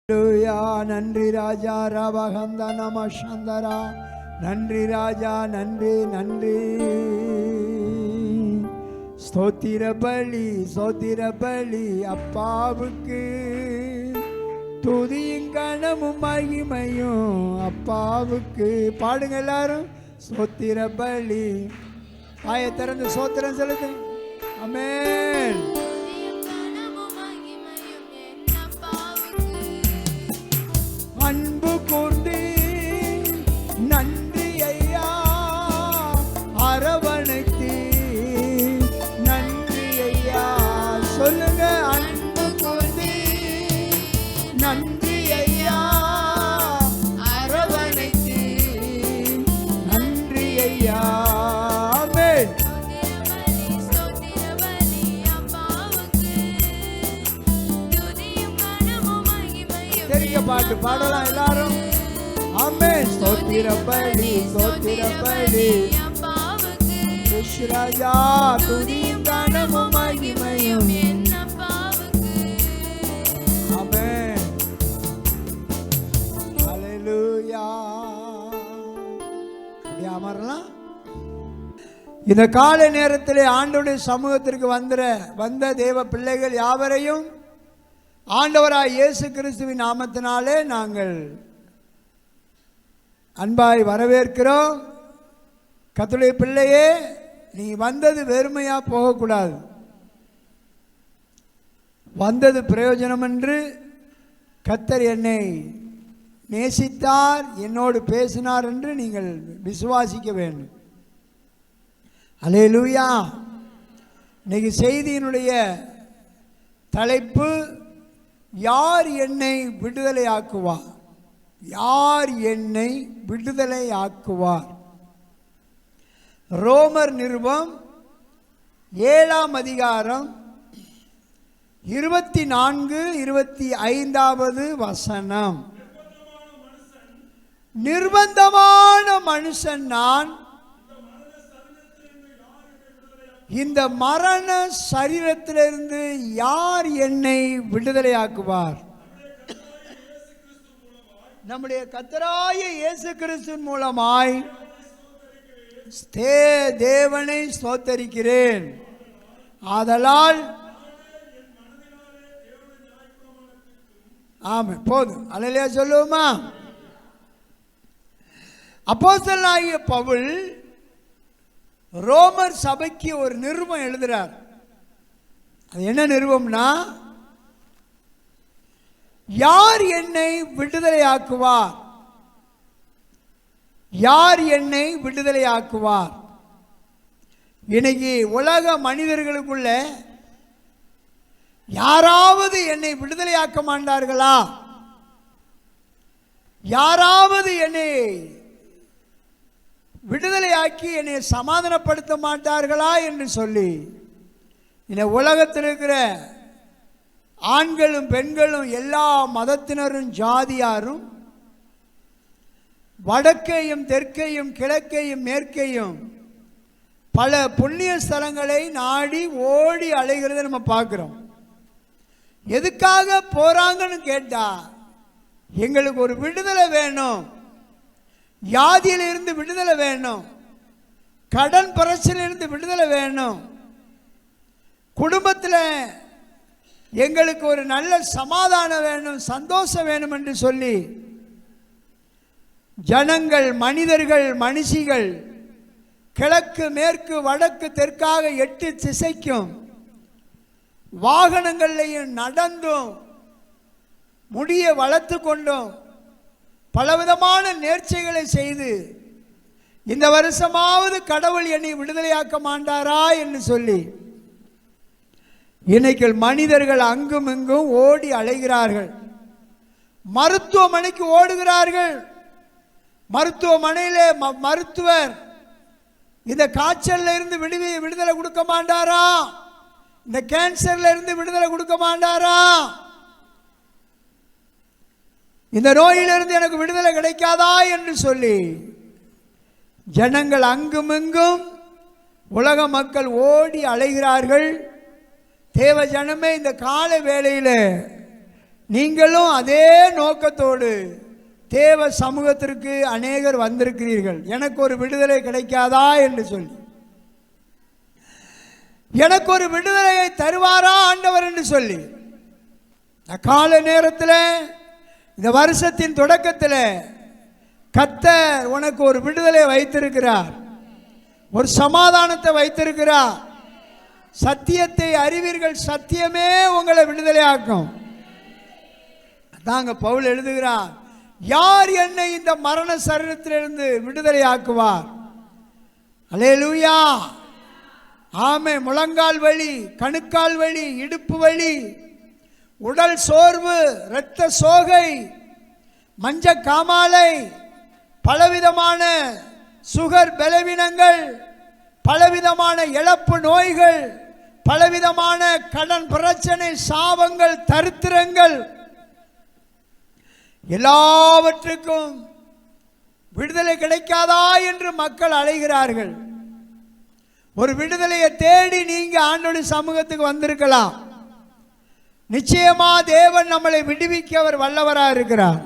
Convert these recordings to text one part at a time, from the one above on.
நன்றி ராஜா ரவகந்த நம சந்தரா. நன்றி ராஜா, நன்றி நன்றி. ஸ்தோத்திர பலி ஸ்தோத்திர பலி அப்பாவுக்கு, துதியும் கனமும் மகிமையும் அப்பாவுக்கு. பாடுங்க எல்லாரும். ஸ்தோத்திர பலி. ஆய திறந்து ஸ்தோத்திரம் செலுத்து. ஆமென். அன்பு கூர்ந்து நன்றி ஐயா, அரவணைத்து நன்றி ஐயா. சொல்லுங்க. அன்பு கூர்ந்து நன்றி ஐயா, அரவணைத்து நன்றி ஐயா. ஆமென். தெரிய பாட்டு பாடலாம் எல்லாரும். ஆமென். ஸ்தோத்திர பலி ஸ்தோத்திர பலி ராஜா, துதியும் கனமும் மகிமையும். ஆமென். ஹல்லேலூயா. அமரலாம். இந்த காலை நேரத்திலே ஆண்டவருடைய சமூகத்திற்கு வந்த தேவ பிள்ளைகள் யாவரையும் ஆண்டவராய் இயேசு கிறிஸ்துவின் நாமத்தினாலே நாங்கள் அன்பாய் வரவேற்கிறோம். கர்த்தருடைய பிள்ளையே, நீ வந்தது வெறுமையா போகக்கூடாது. வந்தது பிரயோஜனம் என்று கர்த்தர் என்னை நேசித்தார், என்னோடு பேசினார் என்று நீங்கள் விசுவாசிக்க வேண்டும். அல்லேலூயா. இன்னைக்கு செய்தியினுடைய தலைப்பு, யார் என்னை விடுதலை ஆக்குவார்? யார் என்னை விடுதலை ஆக்குவார்? ரோமர் நிருபம் 7ஆம் அதிகாரம் 24-25 வசனம். நிர்பந்தமான மனுஷன் நான், இந்த மரண சரீரத்திலிருந்து யார் என்னை விடுதலை ஆக்குவார்? நம்முடைய கர்த்தராகிய இயேசு கிறிஸ்துவின் மூலமாய் தேவனை ஸ்தோத்தரிக்கிறேன். ஆதலால் ஆமென். போதும். அல்லேலூயா சொல்லுவோமா? அப்போஸ்தலனாகிய பவுல் ரோமர் சபைக்கு ஒரு நிருபம் எழுதுறார். அது என்ன நிருபம்னா, யார் என்னை விடுதலை ஆக்குவார்? யார் என்னை விடுதலை ஆக்குவார்? இன்னைக்கு உலக மனிதர்களுக்குள்ள யாராவது என்னை விடுதலை ஆக்க மாட்டார்களா? யாராவது என்னை விடுதலையாக்கி என்னை சமாதானப்படுத்த மாட்டார்களா என்று சொல்லி இந்த உலகத்தில் இருக்கிற ஆண்களும் பெண்களும் எல்லா மதத்தினரும் ஜாதியாரும் வடக்கையும் தெற்கையும் கிழக்கையும் மேற்கையும் பல புண்ணிய ஸ்தலங்களை நாடி ஓடி அலைகிறத நம்ம பார்க்கிறோம். எதுக்காக போறாங்கன்னு கேட்டா, எங்களுக்கு ஒரு விடுதலை வேணும், வியாதியிலிருந்து விடுதலை வேணும், கடன் பிரச்சனையிலிருந்து விடுதலை வேணும், குடும்பத்தில் எங்களுக்கு ஒரு நல்ல சமாதானம் வேணும், சந்தோஷம் வேணும் என்று சொல்லி ஜனங்கள், மனிதர்கள், மனுஷிகள் கிழக்கு மேற்கு வடக்கு தெற்காக 8 திசைக்கும் வாகனங்களையும் நடந்தும் முடிய வளர்த்து கொண்டும் பலவிதமான நேர்ச்சைகளை செய்து இந்த வருஷமாவது கடவுள் என்னை விடுதலையாக்க மாட்டாரா என்று சொல்லி இன்னைக்கு மனிதர்கள் அங்கும் இங்கும் ஓடி அலைகிறார்கள். மருத்துவமனைக்கு ஓடுகிறார்கள். மருத்துவமனையிலே மருத்துவர் இந்த காய்ச்சல்ல இருந்து விடுதலை கொடுக்க மாட்டாரா? இந்த கேன்சர்ல இருந்து விடுதலை கொடுக்க மாட்டாரா? இந்த நோயிலிருந்து எனக்கு விடுதலை கிடைக்காதா என்று சொல்லி ஜனங்கள் அங்குமிங்கும் உலக மக்கள் ஓடி அலைகிறார்கள். தேவ ஜனமே, இந்த கால வேளையில் நீங்களும் அதே நோக்கத்தோடு தேவ சமூகத்திற்கு அநேகர் வந்திருக்கிறீர்கள். எனக்கு ஒரு விடுதலை கிடைக்காதா என்று சொல்லி, எனக்கு ஒரு விடுதலையை தருவாரா ஆண்டவர் என்று சொல்லி, கால நேரத்தில் இந்த வருஷத்தின் தொடக்கத்தில் கர்த்தர் உனக்கு ஒரு விடுதலை வைத்திருக்கிறார், ஒரு சமாதானத்தை வைத்திருக்கிறார். சத்தியத்தை அறிவீர்கள், சத்தியமே உங்களை விடுதலையாக்கும். தாங்க பவுல் எழுதுகிறார், யார் என்னை இந்த மரண சரீரத்திலிருந்து விடுதலையாக்குவார்? அல்லேலூயா, ஆமே. முழங்கால் வலி, கணுக்கால் வலி, இடுப்பு வலி, உடல் சோர்வு, இரத்த சோகை, மஞ்ச காமாலை, பலவிதமான சுகர் பலவீனங்கள், பலவிதமான இழப்பு நோய்கள், பலவிதமான கடன் பிரச்சனை, சாபங்கள், தரித்திரங்கள், எல்லாவற்றுக்கும் விடுதலை கிடைக்காதா என்று மக்கள் அழைகிறார்கள். ஒரு விடுதலையை தேடி நீங்க ஆண்டவருடைய சமூகத்துக்கு வந்திருக்கலாம். நிச்சயமா தேவன் நம்மளை விடுவிக்க அவர் வல்லவராக இருக்கிறார்.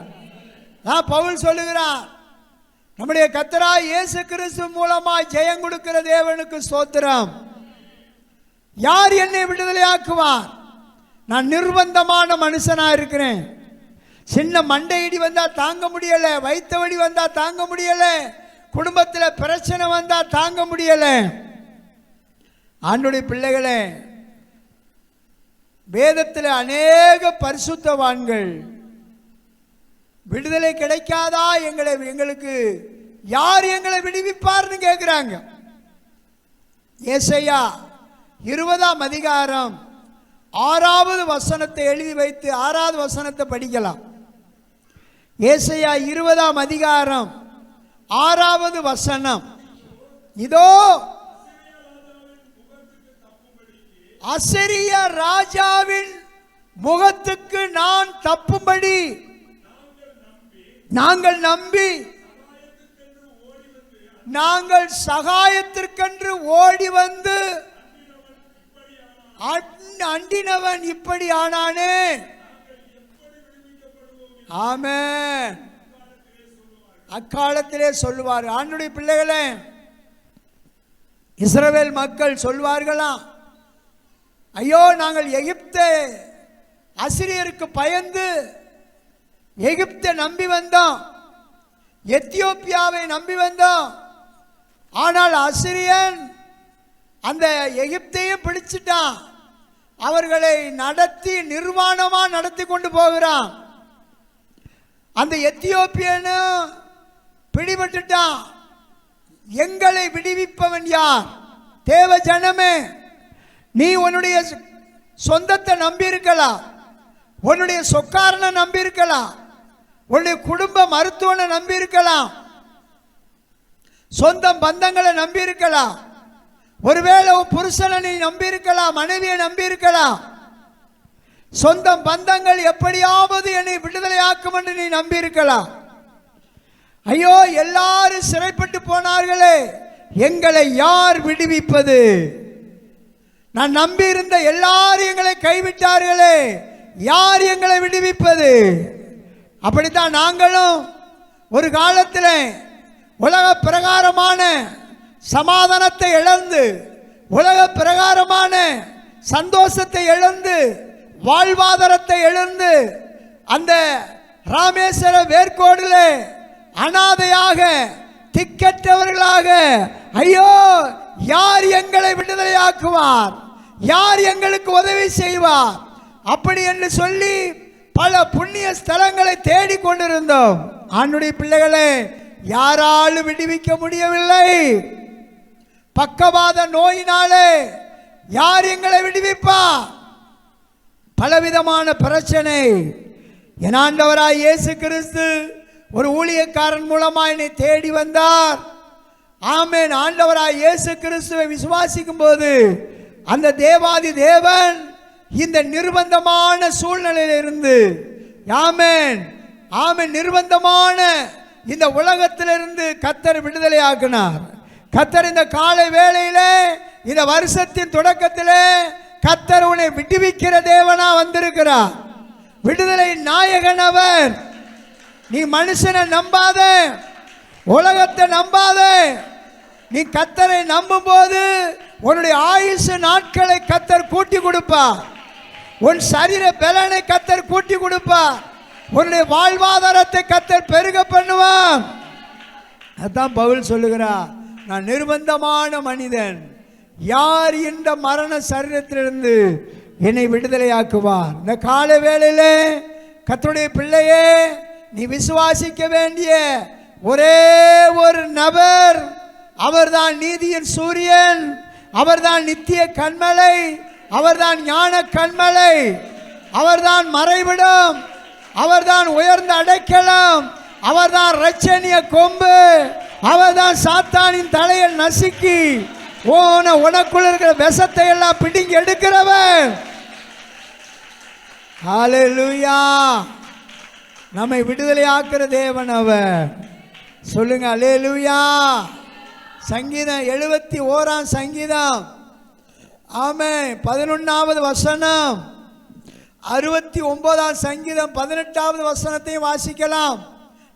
பவுல் சொல்லுகிறார், நம்முடைய கர்த்தராகிய இயேசு கிறிஸ்து மூலமாய் ஜெயம் கொடுக்கிற தேவனுக்கு ஸ்தோத்திரம். யார் என்னை விடுதலையாக்குவார்? நான் நிர்பந்தமான மனுஷனா இருக்கிறேன். சின்ன மண்டை இடி வந்தா தாங்க முடியல, வைத்த வலி வந்தா தாங்க முடியல, குடும்பத்தில் பிரச்சனை வந்தா தாங்க முடியல. ஆண்டவருடைய பிள்ளைகளே, வேதத்தில் அநேக பரிசுத்தவான்கள் விடுதலை கிடைக்காதா, எங்களுக்கு யார் எங்களை விடுவிப்பார்னு கேட்கிறாங்க. ஏசாயா 20ஆம் அதிகாரம் 6வது வசனத்தை எழுதி வைத்து 6வது வசனத்தை படிக்கலாம். ஏசாயா 20ஆம் அதிகாரம் 6வது வசனம், இதோ அசீரிய ராஜாவின் முகத்துக்கு நான் தப்பும்படி நாங்கள் நம்பி நாங்கள் சகாயத்திற்கென்று ஓடி வந்து அண்டினவன் இப்படி ஆனானே. ஆமென். அக்காலத்திலே சொல்லுவார். ஆண்டவருடைய பிள்ளைகளே, இஸ்ரவேல் மக்கள் சொல்வார்களாம், ஐயோ நாங்கள் எகிப்து அசிரியருக்கு பயந்து எகிப்தை நம்பி வந்தோம், எத்தியோப்பியாவை நம்பி வந்தோம். ஆனால் அசிரியன் அந்த எகிப்தையும் பிடிச்சிட்டான், அவர்களை நடத்தி நிர்வாணமா நடத்தி கொண்டு போகிறான். அந்த எத்தியோப்பியனும் பிடிபட்டுட்டான். எங்களை விடுவிப்பவன் யார்? தேவ ஜனமே, நீ உன்னுடைய சொந்தத்தை நம்பி இருக்கலாம், உன்னுடைய சொக்காரனை நம்பி இருக்கலாம், உன்னுடைய குடும்ப மருத்துவனை நம்பி இருக்கலாம், சொந்த பந்தங்களை நம்பி இருக்கலாம், ஒருவேளை புருஷனை நீ நம்பி இருக்கலாம், மனைவியை நம்பி இருக்கலாம். சொந்த பந்தங்கள் எப்படியாவது என்னை விடுதலையாக்கும் என்று நீ நம்பி இருக்கலாம். ஐயோ எல்லாரும் சிறைப்பட்டு போனார்களே, எங்களை யார் விடுவிப்பது? நான் நம்பி இருந்த எல்லாரும் எங்களை கைவிட்டார்களே, யார் எங்களை விடுவிப்பது? அப்படித்தான் நாங்களும் ஒரு காலத்தில் உலக பிரகாரமான சமாதானத்தை இழந்து, உலக பிரகாரமான சந்தோஷத்தை இழந்து, வாழ்வாதாரத்தை இழந்து, அந்த ராமேஸ்வர வேர்க்கோடில் அனாதையாக திக்கற்றவர்களாக, ஐயோ யார் எங்களை விடுதலையாக்குவார், யார் எங்களுக்கு உதவி செய்வார் அப்படி என்று சொல்லி பல புண்ணிய ஸ்தலங்களை தேடிக் கொண்டிருந்தோம். ஆண்டுடைய பிள்ளைகளே, யாராலும் விடுவிக்க முடியவில்லை. பக்கவாத நோயினாலே யார் எங்களை விடுவிப்பா? பலவிதமான பிரச்சனை. என் ஆண்டவராய் இயேசு கிறிஸ்து ஒரு ஊழியக்காரன் மூலமா என்னை தேடி வந்தார். ஆமென். ஆண்டவராய் இயேசு கிறிஸ்துவை விசுவாசிக்கும் போது அந்த தேவாதி தேவன் இந்த நிர்பந்தமான சூழ்நிலையில் இருந்து, ஆமென் ஆமென், நிர்பந்தமான இந்த உலகத்திலிருந்து கர்த்தர் விடுதலை ஆக்கினார். கர்த்தர் இந்த காலை வேளையிலே, இந்த வருஷத்தின் தொடக்கத்திலே கர்த்தர் உன்னை விடுவிக்கிற தேவனா வந்திருக்கிறார். விடுதலை நாயகன் அவர். நீ மனுஷனை நம்பாத, உலகத்தை நம்பாத. நீ கர்த்தரை நம்பும் போது உன்னுடைய ஆயுசு நாட்களை கர்த்தர் கூட்டி கொடுப்பார். உன் சரீர பலனை கர்த்தர் கூட்டி கொடுப்பார். உன்னுடைய வாழ்வாதாரத்தை கர்த்தர் பெருக பண்ணுவார். அதான் பவுல் சொல்லுகிறார், நான் நிர்பந்தமான மனிதன், யார் இந்த மரண சரீரத்திலிருந்து என்னை விடுதலையாக்குவார்? இந்த கால வேளையிலே கர்த்தருடைய பிள்ளையே, நீ விசுவாசிக்க வேண்டிய ஒரே ஒரு நபர், அவர்தான் நீதியின் சூரியன், அவர்தான் நித்திய கண்மலை, அவர்தான் ஞான கண்மலை, அவர்தான் மறைவிடம், அவர்தான் உயர்ந்த அடைக்கலம், அவர்தான் இரட்சணிய கொம்பு, அவர்தான் சாத்தானின் தலையை நசுக்கி உனக்குள்ள இருக்கிற விஷத்தை எல்லாம் பிடிங்கி எடுக்கிறவர். ஹல்லேலூயா. நம்மை விடுதலை ஆக்குற தேவன் அவர். சொல்லுங்க ஹல்லேலூயா. சங்கீதம் 71 சங்கீதம், ஆமென், 11வது வசனம், 69 சங்கீதம் 18வது வசனத்தையும் வாசிக்கலாம்.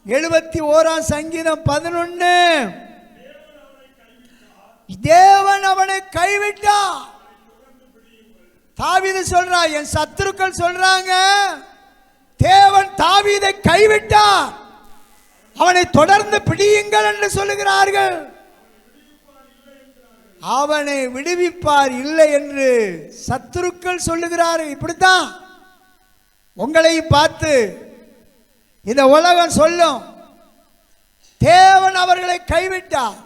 71 சங்கீதம் 11. தேவன் அவனை கைவிட்டார். தாவீது சொல்றா, என் சத்துருக்கள் சொல்றாங்க தேவன் தாவீதை கைவிட்டார், அவனை தொடர்ந்து பிடியுங்கள் என்று சொல்லுகிறார்கள். அவனை விடுவிப்பார் இல்லை என்று சத்துருக்கள் சொல்லுகிறார்கள். இப்படித்தான் உங்களை பார்த்து இந்த உலகம் சொல்லும், தேவன் அவர்களை கைவிட்டார்.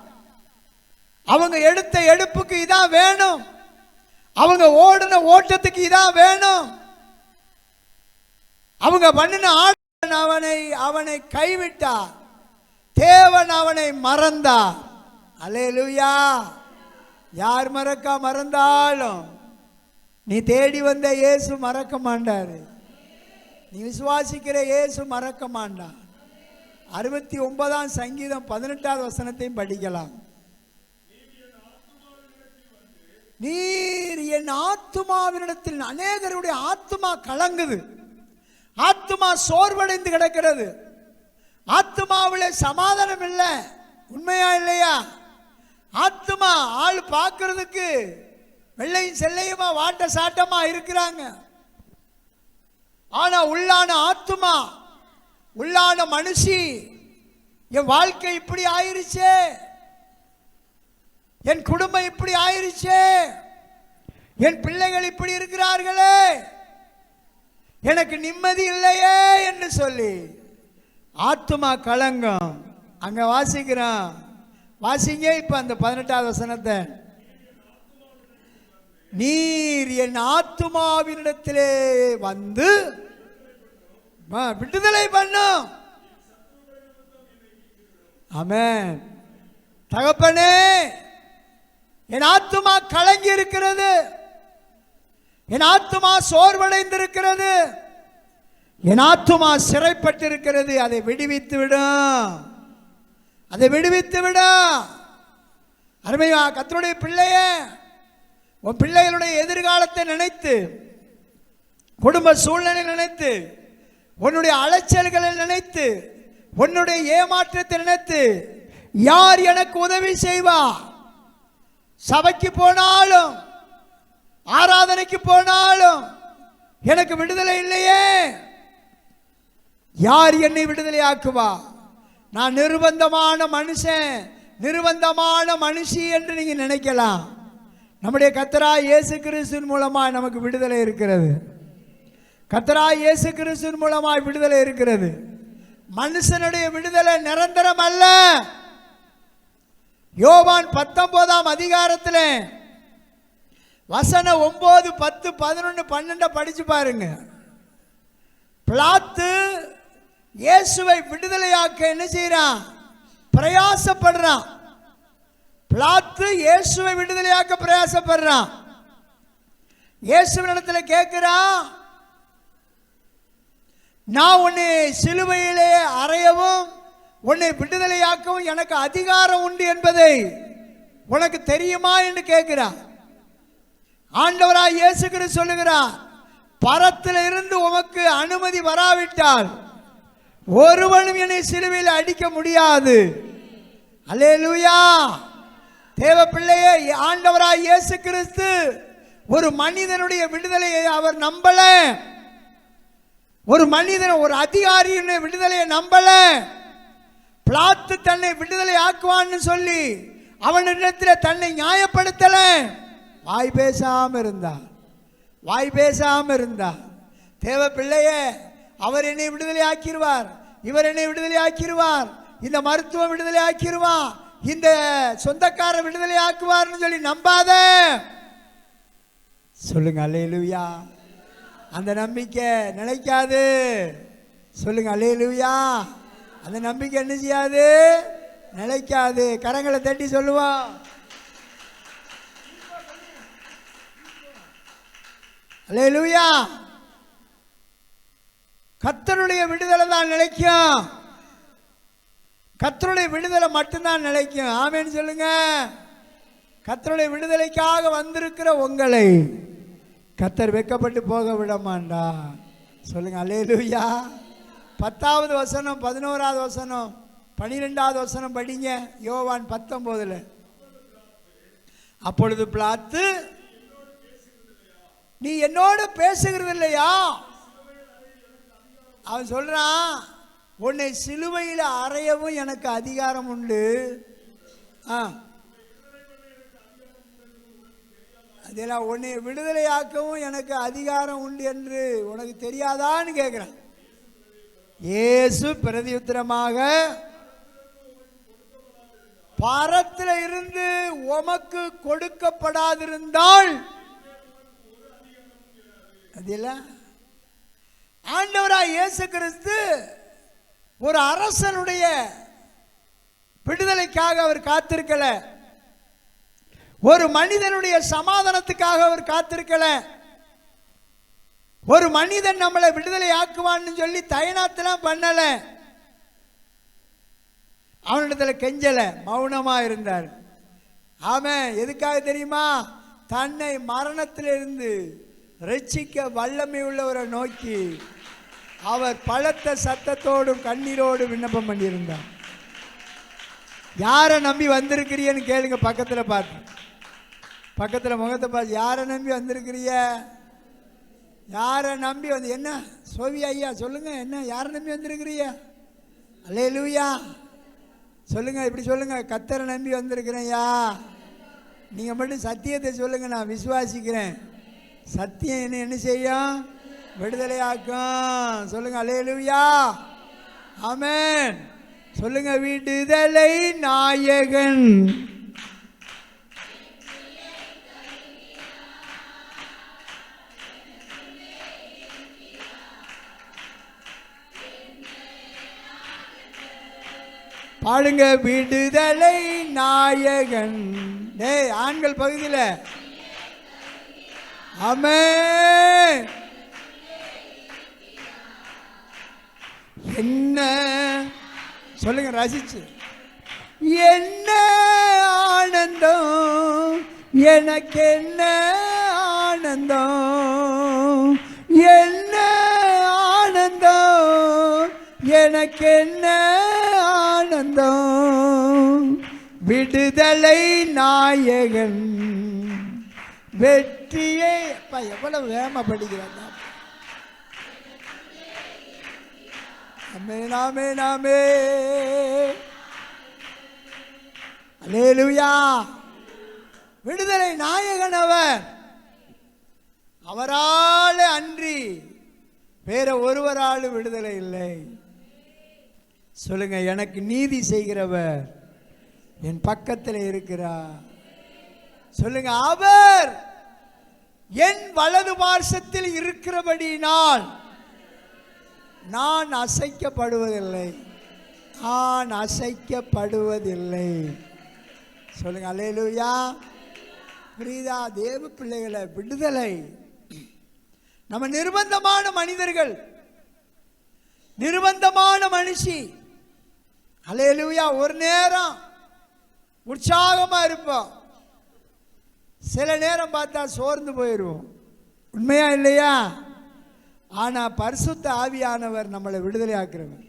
அவங்க எடுத்த எடுப்புக்கு இதான் வேணும், அவங்க ஓடின ஓட்டத்துக்கு இதான் வேணும், அவங்க பண்ணின அவனை கைவிட்டார், தேவன் அவனை மறந்தார். அல்லேலூயா. யார் மறந்தாலும் நீ தேடி வந்த இயேசு மறக்க மாட்டாரு. நீ விசுவாசிக்கிற இயேசு மறக்க மாட்டார். 69 சங்கீதம் 18வது வசனத்தையும் படிக்கலாம். நீர் என் ஆத்துமாவினிடத்தில், அநேகருடைய ஆத்துமா கலங்குது, ஆத்துமா சோர்வடைந்து கிடக்கிறது, ஆத்துமாவிலே சமாதானம் இல்லை. உண்மையா இல்லையா? ஆத்துமா ஆள் பார்க்கறதுக்கு வெள்ளையும் செல்லையுமா வாட்ட சாட்டமா இருக்கிறாங்க, ஆனா உள்ளான ஆத்துமா, உள்ளான மனுஷி, என் வாழ்க்கை இப்படி ஆயிருச்சே, என் குடும்பம் இப்படி ஆயிருச்சே, என் பிள்ளைகள் இப்படி இருக்கிறார்களே, எனக்கு நிம்மதி இல்லையே என்று சொல்லி ஆத்துமா கலங்கம். அங்க வாசிக்கிறான், வாசிங்க இப்ப அந்த 18வது வசனத்தை. நீர் என் ஆத்துமாவினிடத்திலே வந்து விடுதலை பண்ணும். ஆமென். தகப்பனே, என் ஆத்துமா கலங்கி இருக்கிறது, என் ஆத்துமா சோர்வடைந்திருக்கிறது, என் ஆத்துமா சிறைப்பட்டிருக்கிறது, அதை விடுவித்து விடும், அதை விடுவித்து விடும். அருமையா கர்த்தருடைய பிள்ளையே, உன் பிள்ளைகளுடைய எதிர்காலத்தை நினைத்து, குடும்ப சூழ்நிலை நினைத்து, உன்னுடைய அலைச்சல்களை நினைத்து, உன்னுடைய ஏமாற்றத்தை நினைத்து, யார் எனக்கு உதவி செய்வா? சபைக்கு போனாலும் ஆராதனைக்கு போனாலும் எனக்கு விடுதலை இல்லையே, யார் என்னை விடுதலை ஆக்குவா? நான் நிர்பந்தமான மனுஷன், நிர்பந்தமான மனுஷி என்று நீங்க நினைக்கலாம். நம்முடைய கர்த்தராகிய இயேசு கிறிஸ்துவின் மூலமாய் நமக்கு விடுதலை இருக்கிறது. கர்த்தராகிய இயேசு கிறிஸ்துவின் மூலமாய் விடுதலை இருக்கிறது. மனுஷனுடைய விடுதலை நிரந்தரம் அல்ல. யோவான் 19ஆம் அதிகாரத்தில் வசனம் 9, 10, 11, 12 படிச்சு பாருங்க. பிலாத்து இயேசுவை விடுதலையாக்க என்ன செய்யறான்? பிரயாசப்படுறான். பிலாத்து இயேசுவை விடுதலையாக்க பிரயாசப்படுறான். இயேசுவினிடத்தில் கேட்கிறான், நான் உன்னை சிலுவையிலே அறையவும் உன்னை விடுதலையாக்கவும் எனக்கு அதிகாரம் உண்டு என்பதை உனக்கு தெரியுமா என்று கேட்கிறான். ஆண்டவராய் இயேசு கிறிஸ்து சொல்லுகிறார், பரத்தில் இருந்து உமக்கு அனுமதி வராவிட்டால் ஒருவனும் என்னை சிலுவையில் அடிக்க முடியாது. அல்லேலூயா. தேவ பிள்ளையே, ஆண்டவராய் இயேசு கிறிஸ்து ஒரு மனிதனுடைய விடுதலையை அவர் நம்பல. ஒரு மனிதன், ஒரு அதிகாரியின் விடுதலையை நம்பல. பிலாத்து தன்னை விடுதலை ஆக்குவான்னு சொல்லி அவனிடத்தில் தன்னை நியாயப்படுத்தல. வாய் பேசாம இருந்தார். வாய் பேசாம இருந்தார். தேவ பிள்ளையே, அவர் என்னை விடுதலை ஆக்கிடுவார், இவர் என்னை விடுதலை ஆக்கிடுவார், இந்த மருத்துவம் விடுதலை ஆக்கிடுவான், இந்த சொந்தக்கார விடுதலை ஆக்குவார்னு சொல்லி நம்பாத. சொல்லுங்க அல்லேலூயா. அந்த நம்பிக்கை நிலைக்காது. சொல்லுங்க அல்லேலூயா. அந்த நம்பிக்கை என்ன செய்யாது? நிலைக்காது. கரங்களை தட்டி சொல்லுவோம் அல்லேலூயா. கர்த்தருடைய விடுதலை தான் நிலைக்கும். கர்த்தருடைய விடுதலை மட்டும்தான் நிலைக்கும். ஆமென் சொல்லுங்க. கர்த்தருடைய விடுதலைக்காக வந்திருக்கிற உங்களை கர்த்தர் வெட்கப்பட்டு போக விட மாட்டார். சொல்லுங்க அல்லேலூயா. 10வது வசனம், 11வது வசனம், 12வது வசனம் படிங்க. யோவான் 19. அப்பொழுது பிலாத்து, நீ என்னோடு பேசுகிறது இல்லையா? அவன் சொல்றான், உன்னை சிலுவையில் அறையவும் எனக்கு அதிகாரம் உண்டு. அதெல்லாம் உன்னை விடுதலையாக்கவும் எனக்கு அதிகாரம் உண்டு என்று உனக்கு தெரியாதான்னு கேட்கிறான். இயேசு பிரதியுத்தரமாக, பரத்தில் இருந்து உமக்கு கொடுக்கப்படாதிருந்தால், அதெல்லாம் ஆண்டவராய் இயேசு கிறிஸ்து ஒரு அரசனுடைய விடுதலைக்காக அவர் காத்திருக்கல. ஒரு மனிதனுடைய சமாதானத்துக்காக அவர் காத்திருக்கல. ஒரு மனிதன் நம்மளை விடுதலை ஆக்குவான்னு சொல்லி தயனாத்தெல்லாம் பண்ணல. அவனிடத்துல கெஞ்சல, மௌனமா இருந்தார். ஆமென். எதுக்காக தெரியுமா? தன்னை மரணத்திலிருந்து ரட்சிக்க வல்லமை உள்ளவரை நோக்கி அவர் பலத்த சத்தத்தோடும் கண்ணீரோடும் விண்ணப்பம் பண்ணியிருந்தார். யாரை நம்பி வந்திருக்கிறீன்னு கேளுங்க. பக்கத்தில் பார்த்து, பக்கத்தில் முகத்தை பார்த்து, யாரை நம்பி வந்திருக்கிறிய? யாரை நம்பி வந்து, என்ன சோவி ஐயா சொல்லுங்க, என்ன யாரை நம்பி வந்திருக்கிறிய? அல்லேலூயா சொல்லுங்க. இப்படி சொல்லுங்க, கர்த்தரை நம்பி வந்திருக்கிறேன்யா. நீங்கள் மட்டும் சத்தியத்தை சொல்லுங்க, நான் விசுவாசிக்கிறேன். சத்தியம் என்ன செய்யும்? விடுதலையாக்கும். சொல்லுங்க அல்லேலூயா. ஆமென் சொல்லுங்க. விடுதலை நாயகன் பாடுங்க. விடுதலை நாயகன். டேய் ஆண்கள் பகுதியில் ஆமென். என்ன சொல்லுங்க ரசிச்சு. என்ன ஆனந்தம் எனக்கு, என்ன ஆனந்தம், என்ன ஆனந்தம் எனக்கு, என்ன ஆனந்தம். விடுதலை நாயகன் வெற்றியை. எவ்வளவு வேகமா படிக்கிறாங்க. ஆமென் ஆமென் ஆமென். அல்லேலூயா. விடுதலை நாயகன் அவர். அவரால் அன்றி வேற ஒருவரால் விடுதலை இல்லை. சொல்லுங்க. எனக்கு நீதி செய்கிறவர் என் பக்கத்தில் இருக்கிறார். சொல்லுங்க. அவர் என் வலது பார்சத்தில் இருக்கிறபடியினால் நான் அசைக்கப்படுவதில்லை, நான் அசைக்கப்படுவதில்லை. சொல்லுங்க அல்லேலூயா. புரியுதா? தேவ பிள்ளைகளை, விடுதலை. நம்ம நிர்பந்தமான மனிதர்கள், நிர்பந்தமான மனுஷி. அல்லேலூயா. ஒரு நேரம் உற்சாகமா இருப்போம், சில நேரம் பார்த்தா சோர்ந்து போயிடுவோம். உண்மையா இல்லையா? ஆனால் பரிசுத்த ஆவியானவர் நம்மளை விடுதலை ஆக்குறவர்.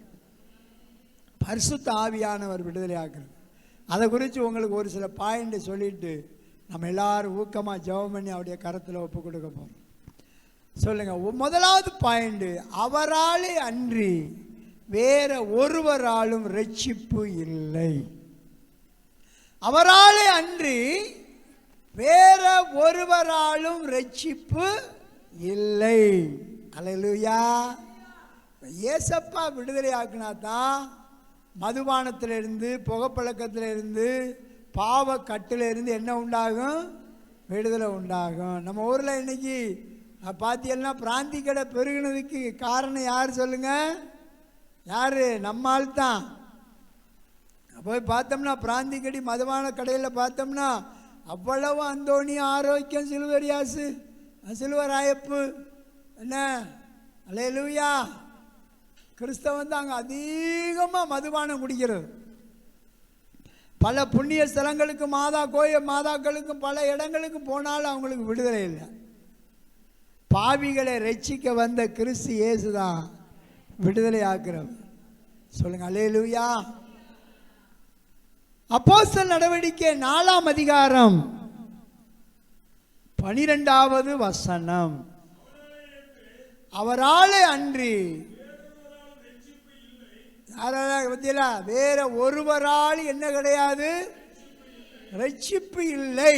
பரிசுத்த ஆவியானவர் விடுதலை ஆக்குறது. அதை குறித்து உங்களுக்கு ஒரு சில பாயிண்ட் சொல்லிட்டு நம்ம எல்லாரும் ஊக்கமாக ஜெபம் பண்ணி அவருடைய கரத்தில் ஒப்பு கொடுக்க போகிறோம். சொல்லுங்க. முதலாவது பாயிண்ட், அவராலே அன்றி வேற ஒருவராலும் ரட்சிப்பு இல்லை. அவராலே அன்றி வேற ஒருவராலும் ரட்சிப்பு இல்லை. அல்லேலூயா. ஏசப்பா விடுதலை ஆக்கினா தான் மதுபானத்திலிருந்து, புகைப்பழக்கத்திலிருந்து, பாவ கட்டிலிருந்து என்ன உண்டாகும்? விடுதலை உண்டாகும். நம்ம ஊரில் இன்னைக்கு பார்த்தீங்கன்னா பிராந்தி கடை பெருகினதுக்கு காரணம் யார் சொல்லுங்க? யார்? நம்மால் தான். போய் பார்த்தோம்னா பிராந்தி கடி மதுபான கடையில் பார்த்தோம்னா அவ்வளவு அந்தோணி, ஆரோக்கியம், சிலுவரியாசு, சிலுவராயப்பு, என்ன அல்லேலூயா. கிறிஸ்தவன் தான் அங்கே அதிகமாக மதுபானம் குடிக்கிறது. பல புண்ணிய ஸ்தலங்களுக்கு, மாதாக்களுக்கும் பல இடங்களுக்கும் போனாலும் அவங்களுக்கு விடுதலை இல்லை. பாவிகளை ரட்சிக்க வந்த கிறிஸ்து இயேசு தான் விடுதலை ஆக்குறவர். சொல்லுங்க அல்லேலூயா. அப்போஸ்தலர் நடவடிக்கை 4ஆம் அதிகாரம் 12வது வசனம். அவராலே அன்றி வேற ஒருவரால் என்ன கிடையாது? ரட்சிப்பு இல்லை.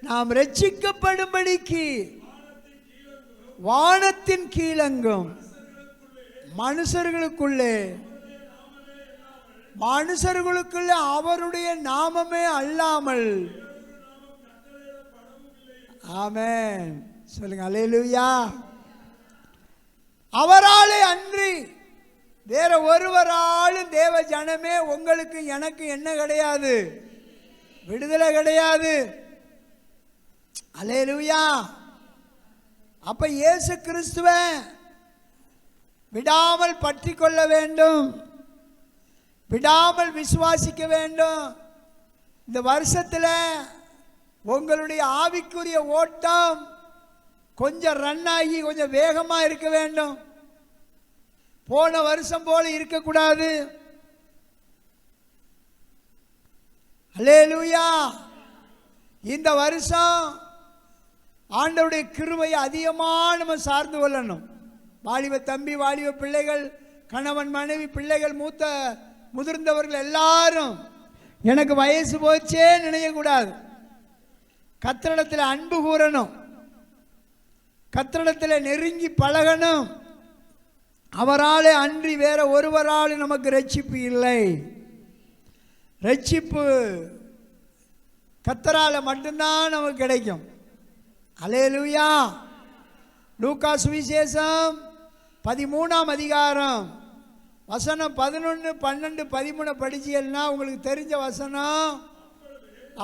நாம் ரட்சிக்கப்படும்படிக்கு வானத்தின் கீழங்கும் மனுஷர்களுக்குள்ளே அவருடைய நாமமே அல்லாமல். ஆமென். சொல்லுங்க அல்லேலூயா. அவராலே அன்றி வேற ஒருவராலும் தேவ ஜனமே உங்களுக்கு எனக்கு என்ன கிடையாது? விடுதலை கிடையாது. அல்லேலூயா. அப்ப இயேசு கிறிஸ்துவை விடாமல் பற்றி கொள்ள வேண்டும், விடாமல் விசுவாசிக்க வேண்டும். இந்த வருஷத்தில் உங்களுடைய ஆவிக்குரிய ஓட்டம் கொஞ்சம் ரன் ஆகி கொஞ்சம் வேகமாக இருக்க வேண்டும். போன வருஷம் போல இருக்கக்கூடாது. அல்லேலூயா. இந்த வருஷம் ஆண்டவருடைய கிருபையை அதிகமாக நம்ம சார்ந்து கொள்ளணும். வாலிப தம்பி, வாலிப பிள்ளைகள், கணவன் மனைவி, பிள்ளைகள், முதிர்ந்தவர்கள் எல்லாரும் எனக்கு வயசு போச்சே நினைக்கக்கூடாது. கர்த்தரிடத்தில் அன்பு கூறணும், கர்த்தரிடத்தில் நெருங்கி பழகணும். அவராலே அன்றி வேற ஒருவராலும் நமக்கு ரட்சிப்பு இல்லை. ரட்சிப்பு கர்த்தரால மட்டும்தான் நமக்கு கிடைக்கும். அல்லேலூயா. லூக்கா சுவிசேஷம் 13ஆம் அதிகாரம் வசனம் 11, 12, 13 படிச்சீங்கன்னா உங்களுக்கு தெரிஞ்ச வசனம்.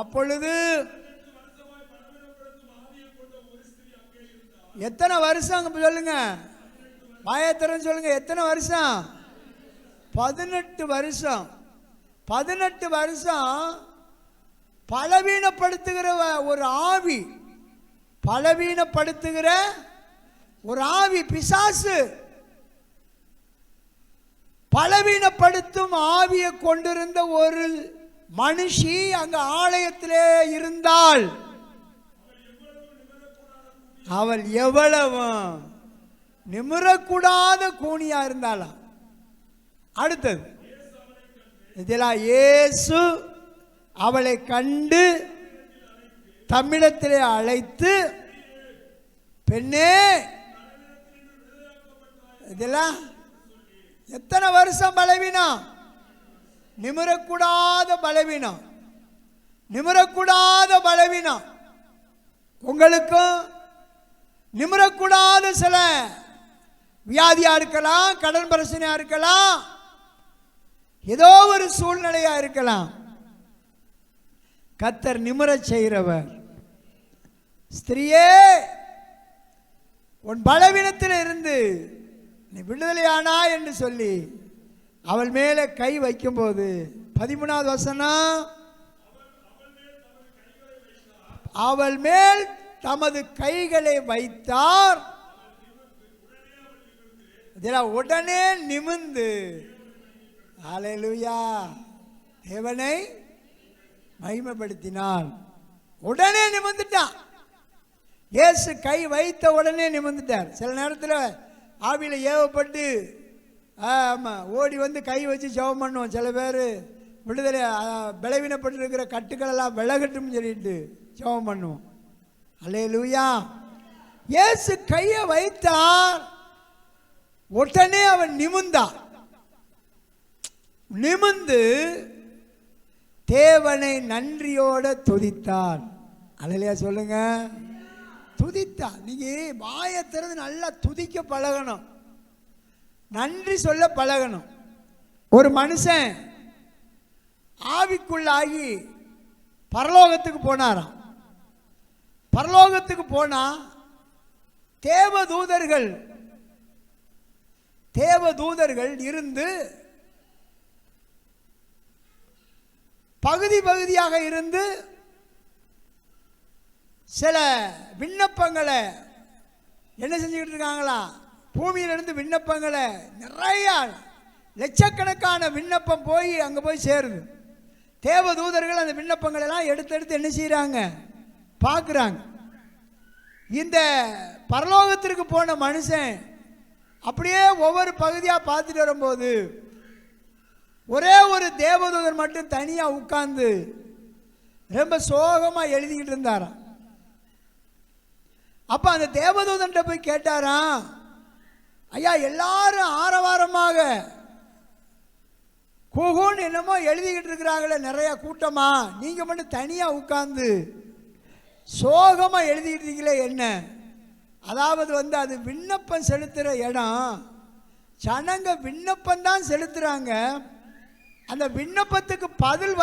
அப்பொழுது எத்தனை வருஷம் சொல்லுங்க? வாயத்திரம் சொல்லுங்க. எத்தனை வருஷம்? 18 வருஷம். 18 வருஷம் பலவீனப்படுத்துகிற ஒரு ஆவி, பலவீனப்படுத்துகிற ஒரு ஆவி, பிசாசு பலவீனப்படுத்தும் ஆவியை கொண்டிருந்த ஒரு மனுஷி அங்க ஆலயத்திலே இருந்தாள். அவள் எவ்வளவு நிமிரக்கூடாத கூனியா இருந்தாளாம். அடுத்தது இதெல்லாம் இயேசு அவளை கண்டு தம்மிடத்திலே அழைத்து, பெண்ணே, இதெல்லாம் எத்தனை வருஷம் பலவீனம்? நிமிரக்கூடாத பலவீனம், நிமிரக்கூடாத பலவீனம். உங்களுக்கும் நிமிரக்கூடாத சில வியாதியா இருக்கலாம், கடன் பிரச்சனையா இருக்கலாம், ஏதோ ஒரு சூழ்நிலையா இருக்கலாம். கர்த்தர் நிமிரச் செய்கிறவர். ஸ்திரியே, உன் பலவீனத்தில் இருந்து நீ விடுதலையானா என்று சொல்லி அவள் மேலே கை வைக்கும் போது 13வது வசனம், அவள் மேல் தமது கைகளை வைத்தார், இதெல்லாம் உடனே நிமிர்ந்து ஹல்லேலூயா தேவனை மகிமைப்படுத்தினான். உடனே நிமிர்ந்துட்டான். இயேசு கை வைத்த உடனே நிமிர்ந்துட்டார். சில நேரத்தில் ஆவியில் ஏவப்பட்டு ஆமாம் ஓடி வந்து கை வச்சு ஜெபம் பண்ணுவோம். சில பேர் விடுதலை பலவீனப்பட்டு இருக்கிற கட்டுக்களெல்லாம் விலகட்டும்னு சொல்லிட்டு ஜெபம் பண்ணுவோம். ஹல்லேலூயா. இயேசு கையை வைத்தார், உடனே அவன் நிமிர்ந்தான். நிமிர்ந்து தேவனை நன்றியோட துதித்தான். அல்லேலூயா சொல்லுங்க. துதித்தான். நீங்க வாயை திறந்து நல்லா துதிக்க பழகணும், நன்றி சொல்ல பழகணும். ஒரு மனுஷன் ஆவிக்குள்ளாகி பரலோகத்துக்கு போனாராம். பரலோகத்துக்கு போனா தேவதூதர்கள் இருந்து பகுதி பகுதியாக இருந்து சில விண்ணப்பங்களை என்ன செஞ்சுக்கிட்டு இருக்காங்களா, பூமியிலிருந்து விண்ணப்பங்களை நிறைய லட்சக்கணக்கான விண்ணப்பம் போய் அங்கே போய் சேருது. தேவதூதர்கள் அந்த விண்ணப்பங்கள் எல்லாம் எடுத்து என்ன செய்கிறாங்க, பார்க்குறாங்க. இந்த பரலோகத்திற்கு போன மனுஷன் அப்படியே ஒவ்வொரு பகுதியாக பார்த்துட்டு வரும்போது ஒரே ஒரு தேவதூதர் மட்டும் தனியாக உட்கார்ந்து ரொம்ப சோகமாக எழுதிக்கிட்டு இருந்தாராம். அப்போ அந்த தேவதூதன்கிட்ட போய் கேட்டாராம், ஐயா எல்லாரும் ஆரவாரமாக கூகுன்னு என்னமோ எழுதிக்கிட்டு இருக்கிறாங்களே நிறைய கூட்டமா, நீங்கள் மட்டும் தனியாக உட்கார்ந்து சோகமாக எழுதிக்கிட்டு இருக்கீங்களே என்ன? அதாவது அது விண்ணப்பம் செலுத்துகிற இடம். ஜனங்க விண்ணப்பம் தான் செலுத்துகிறாங்க, அந்த விண்ணப்பத்துக்கு பதில்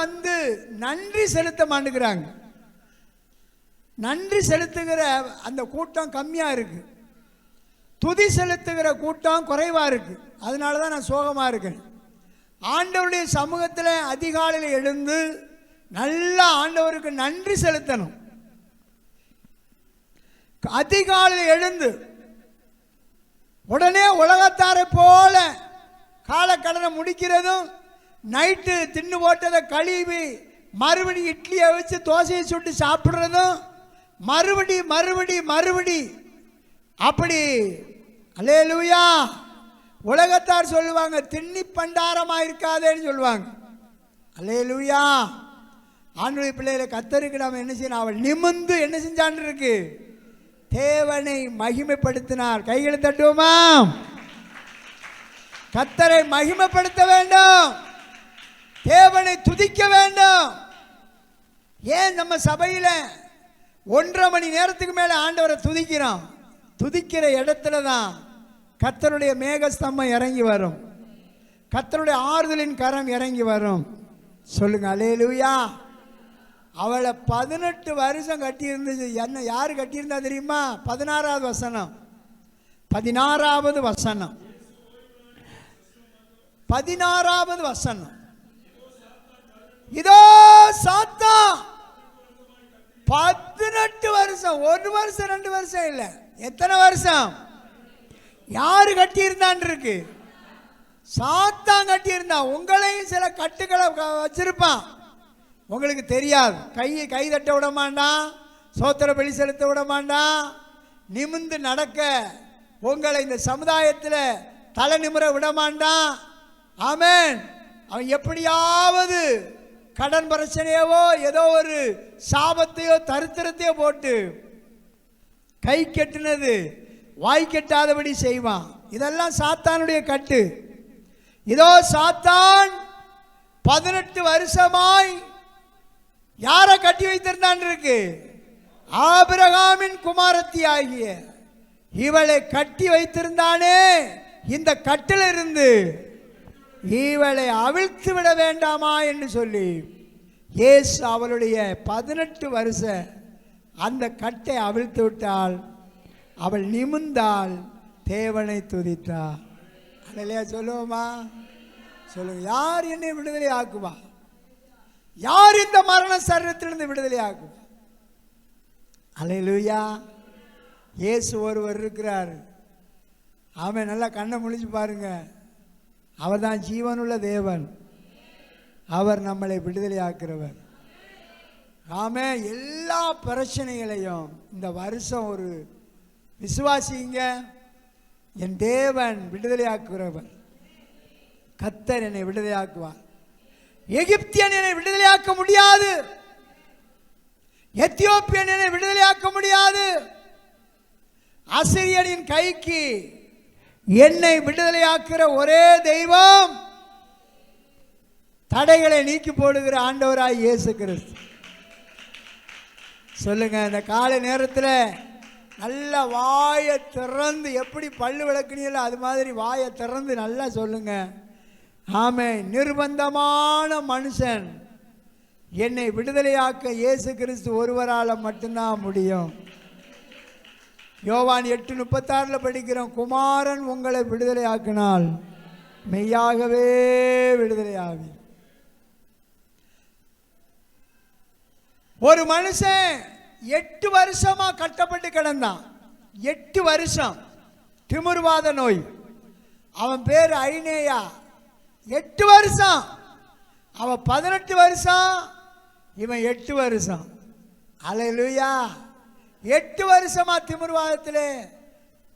நன்றி செலுத்த மாட்டேங்கிறாங்க. நன்றி செலுத்துகிற அந்த கூட்டம் கம்மியாக இருக்குது, துதி செலுத்துகிற கூட்டம் குறைவாக இருக்குது. அதனால தான் நான் சோகமாக இருக்கேன். ஆண்டவருடைய சமூகத்தில் அதிகாலையில் எழுந்து நல்லா ஆண்டவருக்கு நன்றி செலுத்தணும். அதிகாலையில் எழுந்து உடனே உலகத்தாரை போல காலக்கடனை முடிக்கிறதும், நைட்டு தின்னு போட்டதை கழுவி மறுபடி இட்லியை வச்சு தோசையை சுட்டு சாப்பிட்றதும், மறுபடி அப்படி. அல்லேலூயா. உலகத்தார் சொல்லுவாங்க திண்ணி பண்டாரமாக இருக்காதேன்னு சொல்லுவாங்க. அல்லேலூயா. ஆண்டவருடைய பிள்ளைகளை கத்தருக்கு நாம் என்ன செய்யணும், அவள் நிமிர்ந்து என்ன செஞ்சான்னு இருக்கு, தேவனை மகிமைப்படுத்தினார். கைகளை தட்டுவோமா? கத்தரை மகிமைப்படுத்த வேண்டும், தேவனை துதிக்க வேண்டும். ஏன் நம்ம சபையில் 1.5 மணி நேரத்துக்கு மேலே ஆண்டவரை துதிக்கிறோம்? துதிக்கிற இடத்துல தான் கர்த்தருடைய மேகஸ்தம்பம் இறங்கி வரும், கர்த்தருடைய ஆறுதலின் கரம் இறங்கி வரும். சொல்லுங்க அல்லேலூயா. அவளை 18 வருஷம் கட்டியிருந்தது. என்ன யார் கட்டியிருந்தா தெரியுமா? 16வது வசனம். 16வது வசனம். 16வது வசனம். இதோ சாத்தான் 18 வருஷம், 1 வருஷம் 2 வருஷம் இல்லை, எத்தனை வருஷம்? யாரு கட்டியிருந்தான் இருக்கு? சாத்தான் கட்டியிருந்தான். உங்களையும் சில கட்டுக்களை வச்சிருப்பான், உங்களுக்கு தெரியாது. கை தட்ட விட மாட்டான், சோத்திர பலி செலுத்த விட மாட்டான், நிமிர்ந்து நடக்க உங்களை இந்த சமுதாயத்தில் தலை நிமிர விட மாட்டான். ஆமென். அவன் எப்படியாவது கடன் பிரச்சனையவோ ஏதோ ஒரு சாபத்தையோ தரித்திரத்தையோ போட்டு கை கெட்டினது வாய் கெட்டாதபடி செய்வான். இதெல்லாம் சாத்தானுடைய கட்டு. இதோ சாத்தான் 18 வருஷமாய் யாரை கட்டி வைத்திருந்தான் இருக்கு? ஆபிரகாமின் குமாரத்தி ஆகிய இவளை கட்டி வைத்திருந்தானே. இந்த கட்டில் இருந்து இவளை அவிழ்த்து விட வேண்டாமா என்று சொல்லி இயேசு அவளுடைய 18 வருஷ அந்த கட்டை அவிழ்த்து விட்டாள். அவள் நிமிர்ந்தாள், தேவனை துதித்தாள். அல்லேலூயா சொல்லுவோமா? சொல்லுங்க. யார் என்னை விடுதலை ஆக்குவா? யார் இந்த மரண சரீரத்திலிருந்து விடுதலை ஆக்குவா? அல்லேலூயா. இயேசு ஒருவர் இருக்கிறார். ஆமென். நல்லா கண்ணை முழிச்சு பாருங்க. அவர் தான் ஜீவனுள்ள தேவன். அவர் நம்மளை விடுதலையாக்குறவர். ஆமென். எல்லா பிரச்சனைகளையும் இந்த வருஷம் ஒரு விசுவாசிங்க, என் தேவன் விடுதலையாக்குறவர். கர்த்தர் என்னை விடுதலையாக்குவார். எகிப்தியன் என்னை விடுதலையாக்க முடியாது. எத்தியோப்பியன் என்னை விடுதலையாக்க முடியாது. அசிரியனின் கைக்கு என்னை விடுதலையாக்குற ஒரே தெய்வம் தடைகளை நீக்கி போடுகிற ஆண்டவராய் இயேசு கிறிஸ்து. சொல்லுங்க. இந்த காலை நேரத்தில் நல்ல வாயை திறந்து, எப்படி பல்லு விளக்குனீங்களோ அது மாதிரி வாயை திறந்து நல்லா சொல்லுங்க. ஆமென். நிர்பந்தமான மனுஷன் என்னை விடுதலையாக்க இயேசு கிறிஸ்து ஒருவரால் மட்டும்தான் முடியும். யோவான் 8:36 படிக்கிறோம், குமாரன் உங்களை விடுதலையாக்கினால் மெய்யாகவே விடுதலையாவி. ஒரு மனுஷன் 8 வருஷமா கட்டப்பட்டு கிடந்தான். 8 வருஷம் திமிர்வாத நோய். அவன் பேர் ஐனேயா. 8 வருஷம். அவன் 18 வருஷம், இவன் 8 வருஷம். அல்லேலூயா. 8 வருஷமா திமிர்வாதத்திலே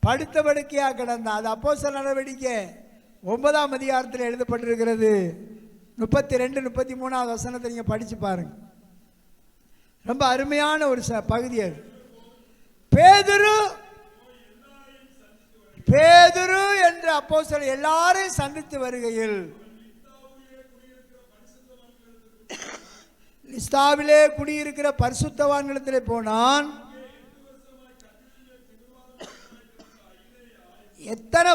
படுத்த படுக்கையா கிடந்தான். அது அப்போஸ்தலர் நடவடிக்கை 9ஆம் அதிகாரத்தில் எழுதப்பட்டிருக்கிறது. 32-33 வசனத்தை நீங்க படிச்சு பாருங்க. ரொம்ப அருமையான ஒரு பகுதி அது. பேதுரு என்ற அப்போஸ்தலர் எல்லாரையும் சந்தித்து வருகையில் லிஸ்தாவிலே குடியிருக்கிற பரிசுத்தவான்களிடத்திலே போனான். எத்தனை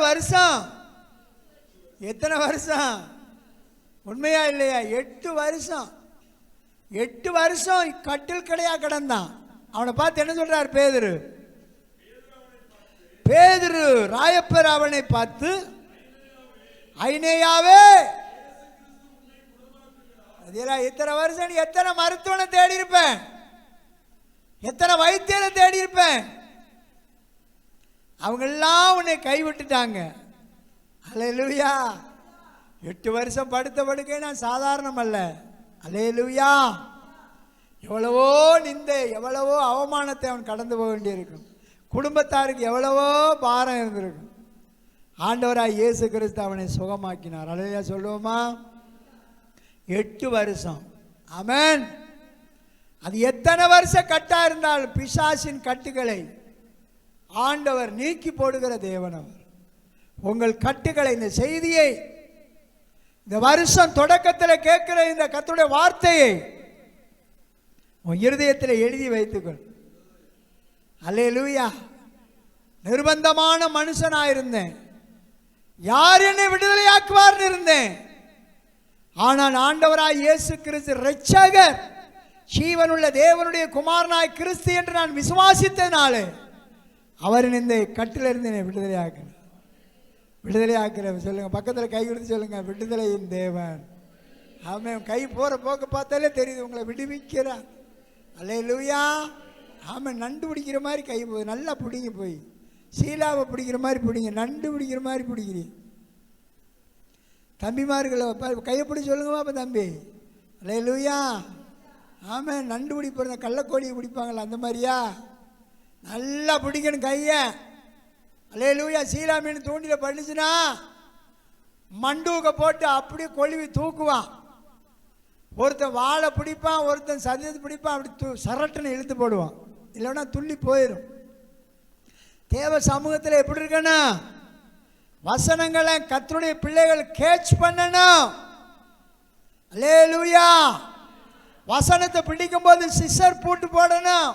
வருஷம்? உண்மையா இல்லையா? 8 வருஷம். 8 வருஷம் கட்டில் கடையா கிடந்தான். அவனை பார்த்து என்ன சொல்றார் பேதுரு ராயப்பர் அவனை பார்த்து, ஐனேயாவே, இத்தனை வருஷம் நீ எத்தனை மருத்துவனை தேடி இருப்பேன், எத்தனை வைத்தியரை தேடி இருப்பேன், அவங்க எல்லாம் உன்னை கைவிட்டுட்டாங்க. அல்லேலூயா. 8 வருஷம் படுத்த படுக்கை நான் சாதாரணம் அல்ல. அல்லேலூயா. எவ்வளவோ நிந்தை, எவ்வளவோ அவமானத்தை அவன் கடந்து போக வேண்டியிருக்கும். குடும்பத்தாருக்கு எவ்வளவோ பாரம் இருந்திருக்கும். ஆண்டவராய் இயேசு கிறிஸ்து அவனை சுகமாக்கினார். அல்லேலூயா சொல்லுவோமா? 8 வருஷம். ஆமென். அது எத்தனை வருஷம் கட்டா இருந்தாலும் பிசாசின் கட்டுகளை ஆண்டவர் நீக்கி போடுகிற தேவன் அவர். உங்கள் கட்டுகளை, இந்த செய்தியை, இந்த வருஷம் தொடக்கத்தில் கேட்கிற இந்த கர்த்தருடைய வார்த்தையை உன் இருதயத்தில் எழுதி வைத்துக்கொள். அல்லேலூயா. நிர்பந்தமான மனுஷனாயிருந்தேன், யார் என்னை விடுதலையாக்குவார்னு இருந்தேன். ஆனால் ஆண்டவராய் இயேசு கிறிஸ்து இரட்சகர், ஜீவனுள்ள தேவனுடைய குமாரனாய் கிறிஸ்து என்று நான் விசுவாசித்தனாலே அவரின் இந்த கட்டிலிருந்து என்னை விடுதலையாக்குற சொல்லுங்க. பக்கத்தில் கை கொடுத்து சொல்லுங்க, விடுதலையின் தேவன். ஆமென். கை போற போக்க பார்த்தாலே தெரியுது உங்களை விடுவிக்கிறார். அல்லேலூயா. ஆமாம். நண்டு பிடிக்கிற மாதிரி கை போகுது. நல்லா பிடிங்க, போய் சீலாவை பிடிக்கிற மாதிரி பிடிங்க, நண்டு பிடிக்கிற மாதிரி பிடிக்கிறீங்க. தம்பிமார்களை கையை பிடி சொல்லுங்கம்மா. அப்போ தம்பி, அல்லேலூயா. ஆமாம். நண்டு பிடிப்ப கள்ளக்கோழியை பிடிப்பாங்களா அந்த மாதிரியா? நல்லா பிடிக்கணும் கையை. அல்லேலூயா. சீலா மீன் தூண்டில பண்ணிச்சுன்னா மண்டூக்க போட்டு அப்படியே கொழுவி தூக்குவான். ஒருத்தன் வாழை பிடிப்பான், ஒருத்தன் சதியத்தை பிடிப்பான், அப்படி சரட்டுன்னு இழுத்து போடுவான், இல்லைன்னா துள்ளி போயிடும். தேவ சமூகத்தில் எப்படி இருக்கணும்? வசனங்களை கர்த்தருடைய பிள்ளைகள் கேட்ச் பண்ணணும். அல்லேலூயா. வசனத்தை பிடிக்கும் போது சிசர் பூட்டு போடணும்.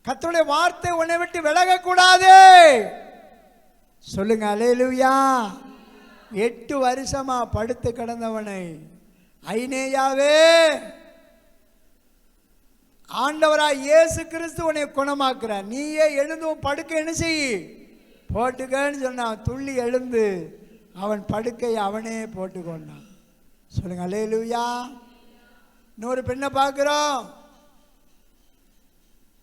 கர்த்தருடைய வார்த்தை உன்னை விட்டு விலகக்கூடாது. சொல்லுங்க அல்லேலூயா. 8 வருஷமா படுத்து கிடந்தவனை ஐனேயாவே, ஆண்டவராய் இயேசு கிறிஸ்து உன்னை குணமாக்குறார். நீயே எழுந்து உன் படுக்கை என்ன செய் போட்டுக்கன்னு சொன்னான். துள்ளி எழுந்து அவன் படுக்கை அவனே போட்டுக்கொண்டான். சொல்லுங்க அல்லேலூயா. இன்னொரு பெண்ணை பார்க்கிறோம்.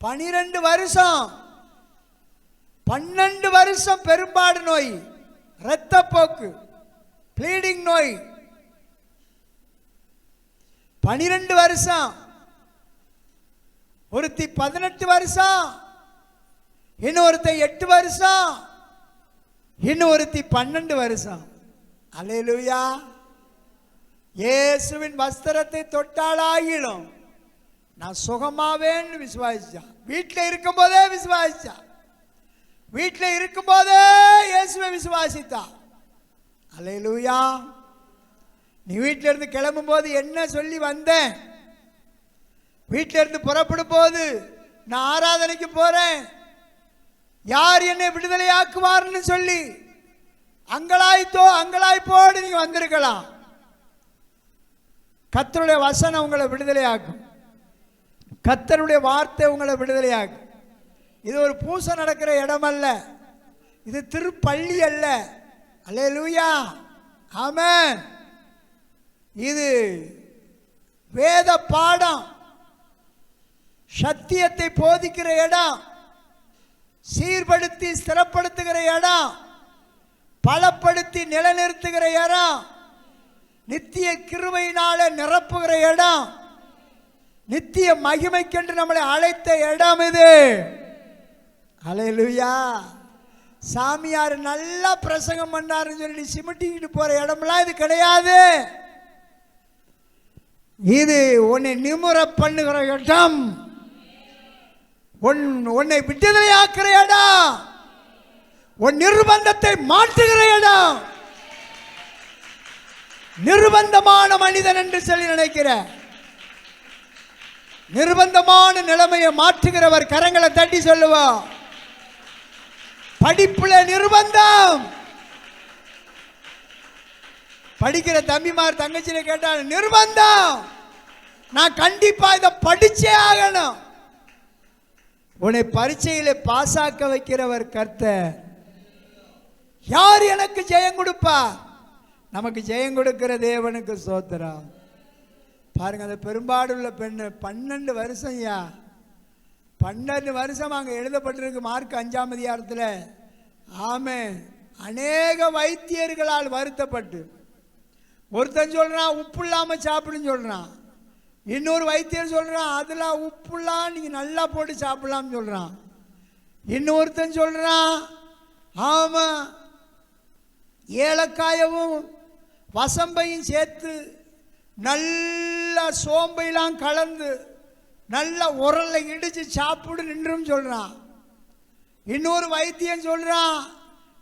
12 வருஷம் 12 வருஷம் பெரும்பாடு நோய், இரத்தப்போக்கு, ப்ளீடிங் நோய். 12 வருஷம். ஒருத்தி 18 வருஷம், இன்னொருத்த 8 வருஷம், இன்னொருத்தி 12 வருஷம். அல்லேலூயா. இயேசுவின் வஸ்திரத்தை தொட்டாலாகிலும் நான் சுகமாவேன்னு விசுவாசிச்சா. வீட்டில் இருக்கும் போதே விசுவாசிச்சா. வீட்டில் இருக்கும் போதே இயேசுவை விசுவாசித்தா. அல்லேலூயா. நீ வீட்டில இருந்து கிளம்பும் போது என்ன சொல்லி வந்தேன்? வீட்டில இருந்து புறப்படும் போது நான் ஆராதனைக்கு போறேன், யார் என்னை விடுதலையாக்குவார்னு சொல்லி அங்கலாய்ப்போடு நீங்க வந்திருக்கலாம். கர்த்தருடைய வசனம் உங்களை விடுதலையாக்கும். கர்த்தருடைய வார்த்தை உங்களை விடுதலையாக்கும். இது ஒரு பூசை நடக்கிற இடம் அல்ல, இது திருப்பள்ளி அல்ல. அல்லேலூயா. ஆமென். இது வேத பாடம், சத்தியத்தை போதிக்கிற இடம், சீர்படுத்தி ஸ்திரப்படுத்துகிற இடம், பலப்படுத்தி நிலைநிறுத்துகிற இடம், நித்திய கிருபையினால நிரப்புகிற இடம், நித்திய மகிமைக்கென்று நம்மளை அழைத்த இடம் இது. அல்லேலூயா. சாமியார் நல்லா பிரசங்கம் பண்ணாருன்னு சொல்லி சிமிட்டிக்கிட்டு போற இடம்லாம் இது கிடையாது. இது உன்னை நிமுற பண்ணுகிற இடம், உன்னை விடுதலையாக்குற இடம், உன் நிர்பந்தத்தை மாற்றுகிற இடம். நிர்பந்தமான மனிதன் என்று சொல்லி நினைக்கிற, நிர்பந்தமான நிலைமையை மாற்றுகிறவர் கரங்களை தட்டி சொல்லுவோம். படிப்புல நிர்பந்தம். படிக்கிற தம்பிமார் தங்கச்சியில கேட்டால் நிர்பந்தம், நான் கண்டிப்பா இதை படிச்சே ஆகணும். உன்னை பரீட்சையில பாசாக்க வைக்கிறவர் கர்த்தர். யார் எனக்கு ஜெயம் கொடுப்பா? நமக்கு ஜெயம் கொடுக்கிற தேவனுக்கு ஸ்தோத்திரம். பாருங்க, அந்த பெரும்பாடுள்ள பெண்ணு 12 வருஷம். 12 வருஷம் அங்கே எழுதப்பட்டிருக்கு மார்க் 5ஆம் அதிகாரத்தில். ஆமென். அநேக வைத்தியர்களால் வருத்தப்பட்டு, ஒருத்தன் சொல்றான் உப்பு இல்லாம சாப்பிடுன்னு சொல்றான், இன்னொரு வைத்தியர் சொல்றான் அதெல்லாம் உப்புலாம் நீங்க நல்லா போட்டு சாப்பிடலாம் சொல்றான், இன்னொருத்தன் சொல்றான் ஆமா ஏலக்காயவும் வசம்பையும் சேர்த்து நல்லா சோம்பையெல்லாம் கலந்து நல்ல உரல்ல இடிச்சு சாப்பிடு நின்றும் சொல்றான். இன்னொரு வைத்தியன் சொல்றான்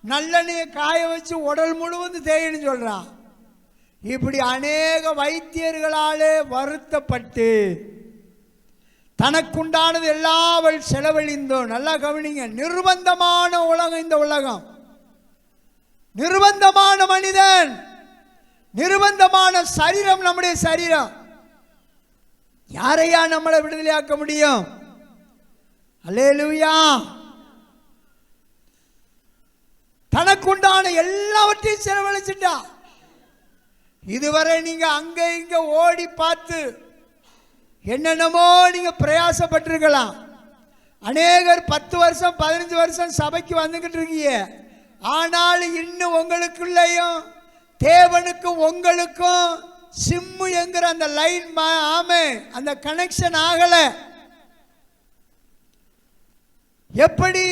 நல்லெண்ணெயை காய வச்சு உடல் முழுவதும் தேயின்னு சொல்றான். இப்படி அநேக வைத்தியர்களாலே வருத்தப்பட்டு தனக்குண்டானது எல்லாவள் செலவழிந்தோம். நல்லா கவனிங்க, நிர்பந்தமான உலகம் இந்த உலகம், நிர்பந்தமான மனிதன், நிர்பந்தமான சரீரம் நம்முடைய சரீரம். யாரையா நம்மளை விடுதலையாக்க முடியும்? அல்லேலூயா. தனக்குண்டான எல்லாவற்றையும் செலவழிச்சிட்டா. இதுவரை நீங்க அங்க இங்க ஓடி பார்த்து என்னென்னமோ நீங்க பிரயாசப்பட்டிருக்கலாம். அநேகர் 10 வருஷம் 15 வருஷம் சபைக்கு வந்துகிட்டு இருக்கீங்க. ஆனால் இன்னும் உங்களுக்குள்ளேயும் தேவனுக்கும் உங்களுக்கும் சிம்மு என்கிற அந்த லைன் ஆமே அந்த கனெக்ஷன் ஆகல. எப்படி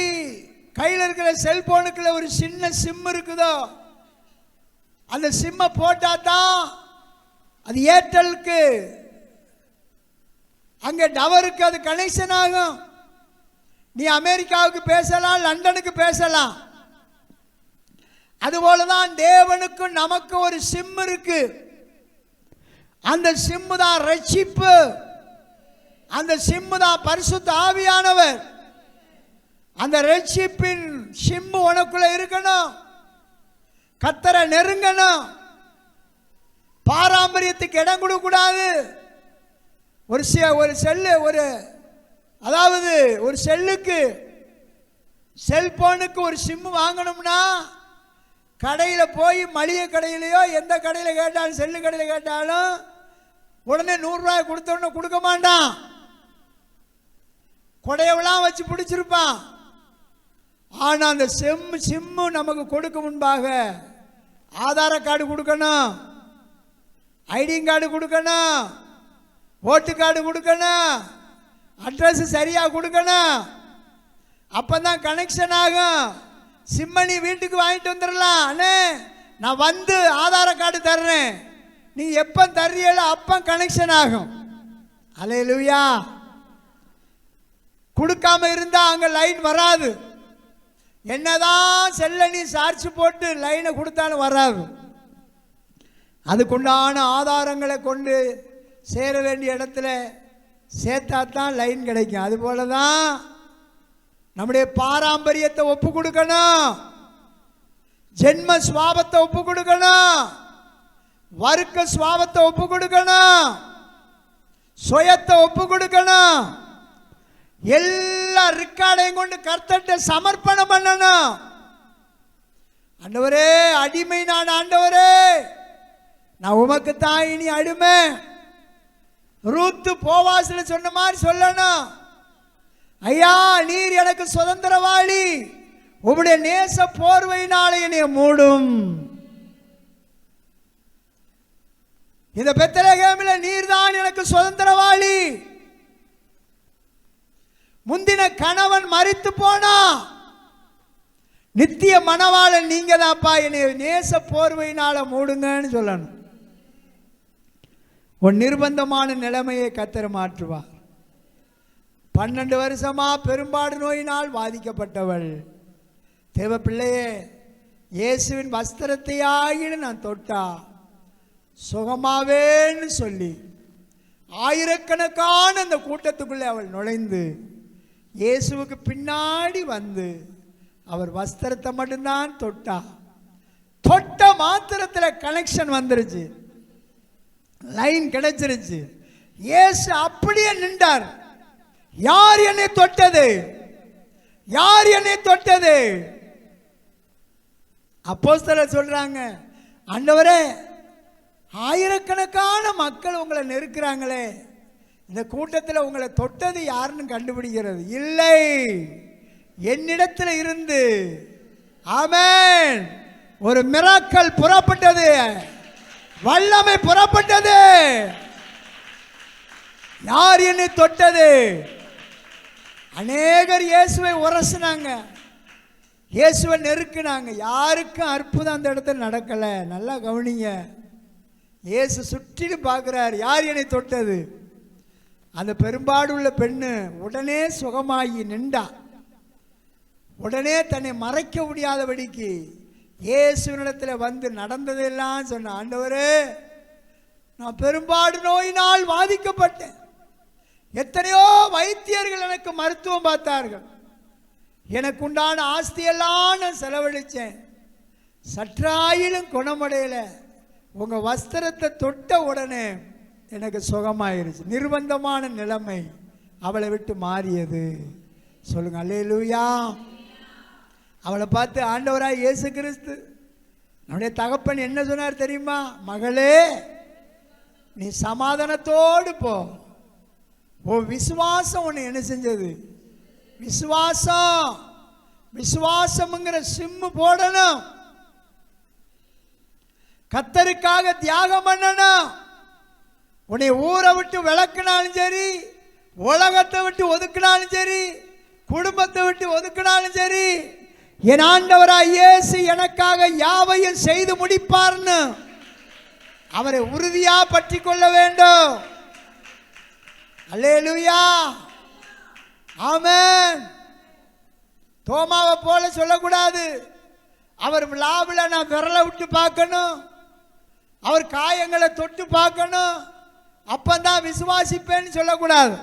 கையில் இருக்கிற செல்போனுக்குள்ள ஒரு சின்ன சிம் இருக்குதோ, அந்த சிம்மை போட்டா தான் அது ஏர்டெலுக்கு அங்க டவருக்கு அது கனெக்ஷன் ஆகும். நீ அமெரிக்காவுக்கு பேசலாம், லண்டனுக்கு பேசலாம். அதுபோலதான் தேவனுக்கும் நமக்கு ஒரு சிம் இருக்கு. அந்த சிம்மு தான் ரட்சிப்பு, அந்த சிம்மு தான் பரிசுத்த ஆவியானவர். அந்த ரட்சிப்பின் சிம்மு உனக்குள்ள இருக்கணும். கர்த்தரை நெருங்கணும். பாரம்பரியத்துக்கு இடம் கொடுக்க கூடாது. ஒரு செல்லு அதாவது ஒரு செல்லுக்கு செல்போனுக்கு ஒரு சிம்மு வாங்கணும்னா கடையில் போய் மளிகை கடையிலையோ எந்த கடையில் கேட்டாலும் செல்லு கடையில் கேட்டாலும் உடனே 100 ரூபாய் கொடுத்தோன்னு கொடுக்க மாட்டான். கொடையவெல்லாம் வச்சு பிடிச்சிருப்பான். ஆனால் அந்த சிம்மு நமக்கு கொடுக்க முன்பாக ஆதார கார்டு கொடுக்கணும், ஐடி கார்டு கொடுக்கணும், ஓட்டு கார்டு கொடுக்கணும், அட்ரஸ் சரியாக கொடுக்கணும். அப்போ தான் கனெக்ஷன் ஆகும். சிம்மை நீ வீட்டுக்கு வாங்கிட்டு வந்துடலாம். அண்ணே நான் வந்து ஆதார கார்டு தர்றேன், நீ எப்போ தர்றீங்களோ அப்போ கனெக்ஷன் ஆகும். அல்லேலூயா. கொடுக்காம இருந்தால் அங்கே லைன் வராது. என்னதான் செல்ல நீ சார்ஜ் போட்டு லைனை கொடுத்தாலும் வராது. அதுக்குண்டான ஆதாரங்களை கொண்டு சேர வேண்டிய இடத்துல சேர்த்தா தான் லைன் கிடைக்கும். அதுபோல தான் நம்முடைய பாரம்பரியத்தை ஒப்பு கொடுக்கணும், ஜென்ம சுவாபத்தை ஒப்பு கொடுக்கணும், வர்க்க சுவாபத்தை ஒப்பு கொடுக்கணும், சுயத்தை ஒப்பு கொடுக்கணும். எல்லா ரெக்கார்டையும் கொண்டு கர்த்தர்ட்ட சமர்ப்பணம் பண்ணணும். ஆண்டவரே அடிமை நான், ஆண்டவரே நான் உமக்கு தான் இனி அடிமை. ரூத்து போவாசில சொன்ன மாதிரி சொல்லணும், ஐயா நீர் எனக்கு சுதந்திரவாளி, உம்முடைய நேச போர்வையினாலே என்னை மூடும். இந்த பெத்லகேமில் நீர் தான் எனக்கு சுதந்திரவாளி. முந்தின கணவன் மரித்து போனா, நித்திய மணவாளன் நீங்க தான்ப்பா, என்னை நேச போர்வையினால மூடுங்கன்னு சொல்லணும். உன் நிர்பந்தமான நிலைமையை கர்த்தர் மாற்றுவார். 12 வருஷமா பெரும்பாடு நோயினால் பாதிக்கப்பட்டவள் தேவ பிள்ளையே, இயேசுவின் வஸ்திரத்தை ஆகிடு நான் தொட்டா சுகமாவேன்னு சொல்லி ஆயிரக்கணக்கான அந்த கூட்டத்துக்குள்ளே அவள் நுழைந்து இயேசுவுக்கு பின்னாடி வந்து அவர் வஸ்திரத்தை மட்டும்தான் தொட்டா. தொட்ட மாத்திரத்தில் கனெக்ஷன் வந்துருச்சு, லைன் கிடைச்சிருச்சு. இயேசு அப்படியே நின்றார். யார் என்னை தொட்டது, யார் என்னை தொட்டது? அப்போஸ்தலர் சொல்றாங்க, ஆண்டவரே ஆயிரக்கணக்கான மக்கள் உங்களை நெருக்கிறாங்களே, இந்த கூட்டத்தில் உங்களை தொட்டது யாருன்னு கண்டுபிடிக்கிறது இல்லை, என்னிடத்தில் இருந்து ஆமென் ஒரு மிராக்கல் புறப்பட்டது, வல்லமை புறப்பட்டது. யார் என்னை தொட்டது? அநேகர் இயேசுவை உரசினாங்க, இயேசுவை நெருக்கினாங்க, யாருக்கும் அற்புதம் அந்த இடத்துல நடக்கலை. நல்லா கவனிங்க, இயேசு சுற்றிலும் பார்க்குறார், யார் என்னை தொட்டது? அந்த பெரும்பாடு உள்ள பெண்ணு உடனே சுகமாகி நின்றா. உடனே தன்னை மறைக்க முடியாதபடிக்கு இயேசுவினிடத்தில் வந்து நடந்ததெல்லாம் சொன்ன, ஆண்டவரே நான் பெரும்பாடு நோயினால் பாதிக்கப்பட்டேன், எத்தனையோ வைத்தியர்கள் எனக்கு மருத்துவம் பார்த்தார்கள், எனக்கு உண்டான ஆஸ்தியெல்லாம் நான் செலவழித்தேன், சற்றாயிலும் குணமடையலை, உங்க வஸ்திரத்தை தொட்ட உடனே எனக்கு சுகமாயிருச்சு. நிர்பந்தமான நிலைமை அவளை விட்டு மாறியது. சொல்லுங்க அல்லேலூயா. அவளை பார்த்து ஆண்டவராய் இயேசு கிறிஸ்து நம்முடைய தகப்பன் என்ன சொன்னார் தெரியுமா? மகளே நீ சமாதானத்தோடு போ, உன் விசுவாசம் உன்னை என்ன செஞ்சது? விசுவாசம், விசுவாசம்ங்கிற சிம்மு போடணும், கர்த்தருக்காக தியாகம் பண்ணணும். உன்னை ஊரை விட்டு விளக்குனாலும் சரி, உலகத்தை விட்டு ஒதுக்கினாலும் சரி, குடும்பத்தை விட்டு ஒதுக்கினாலும் சரி, என் ஆண்டவராய் இயேசு எனக்காக யாவையும் செய்து முடிப்பார்னு அவரை உறுதியா பற்றி கொள்ள வேண்டும். அல்லேலூயா, ஆமென். தோமாவை போல சொல்லக்கூடாது, அவர் விழாவில் நான் விரலை விட்டு பார்க்கணும், அவர் காயங்களை தொட்டு பார்க்கணும், அப்பந்தான் விசுவாசிப்பேன்னு சொல்லக்கூடாது.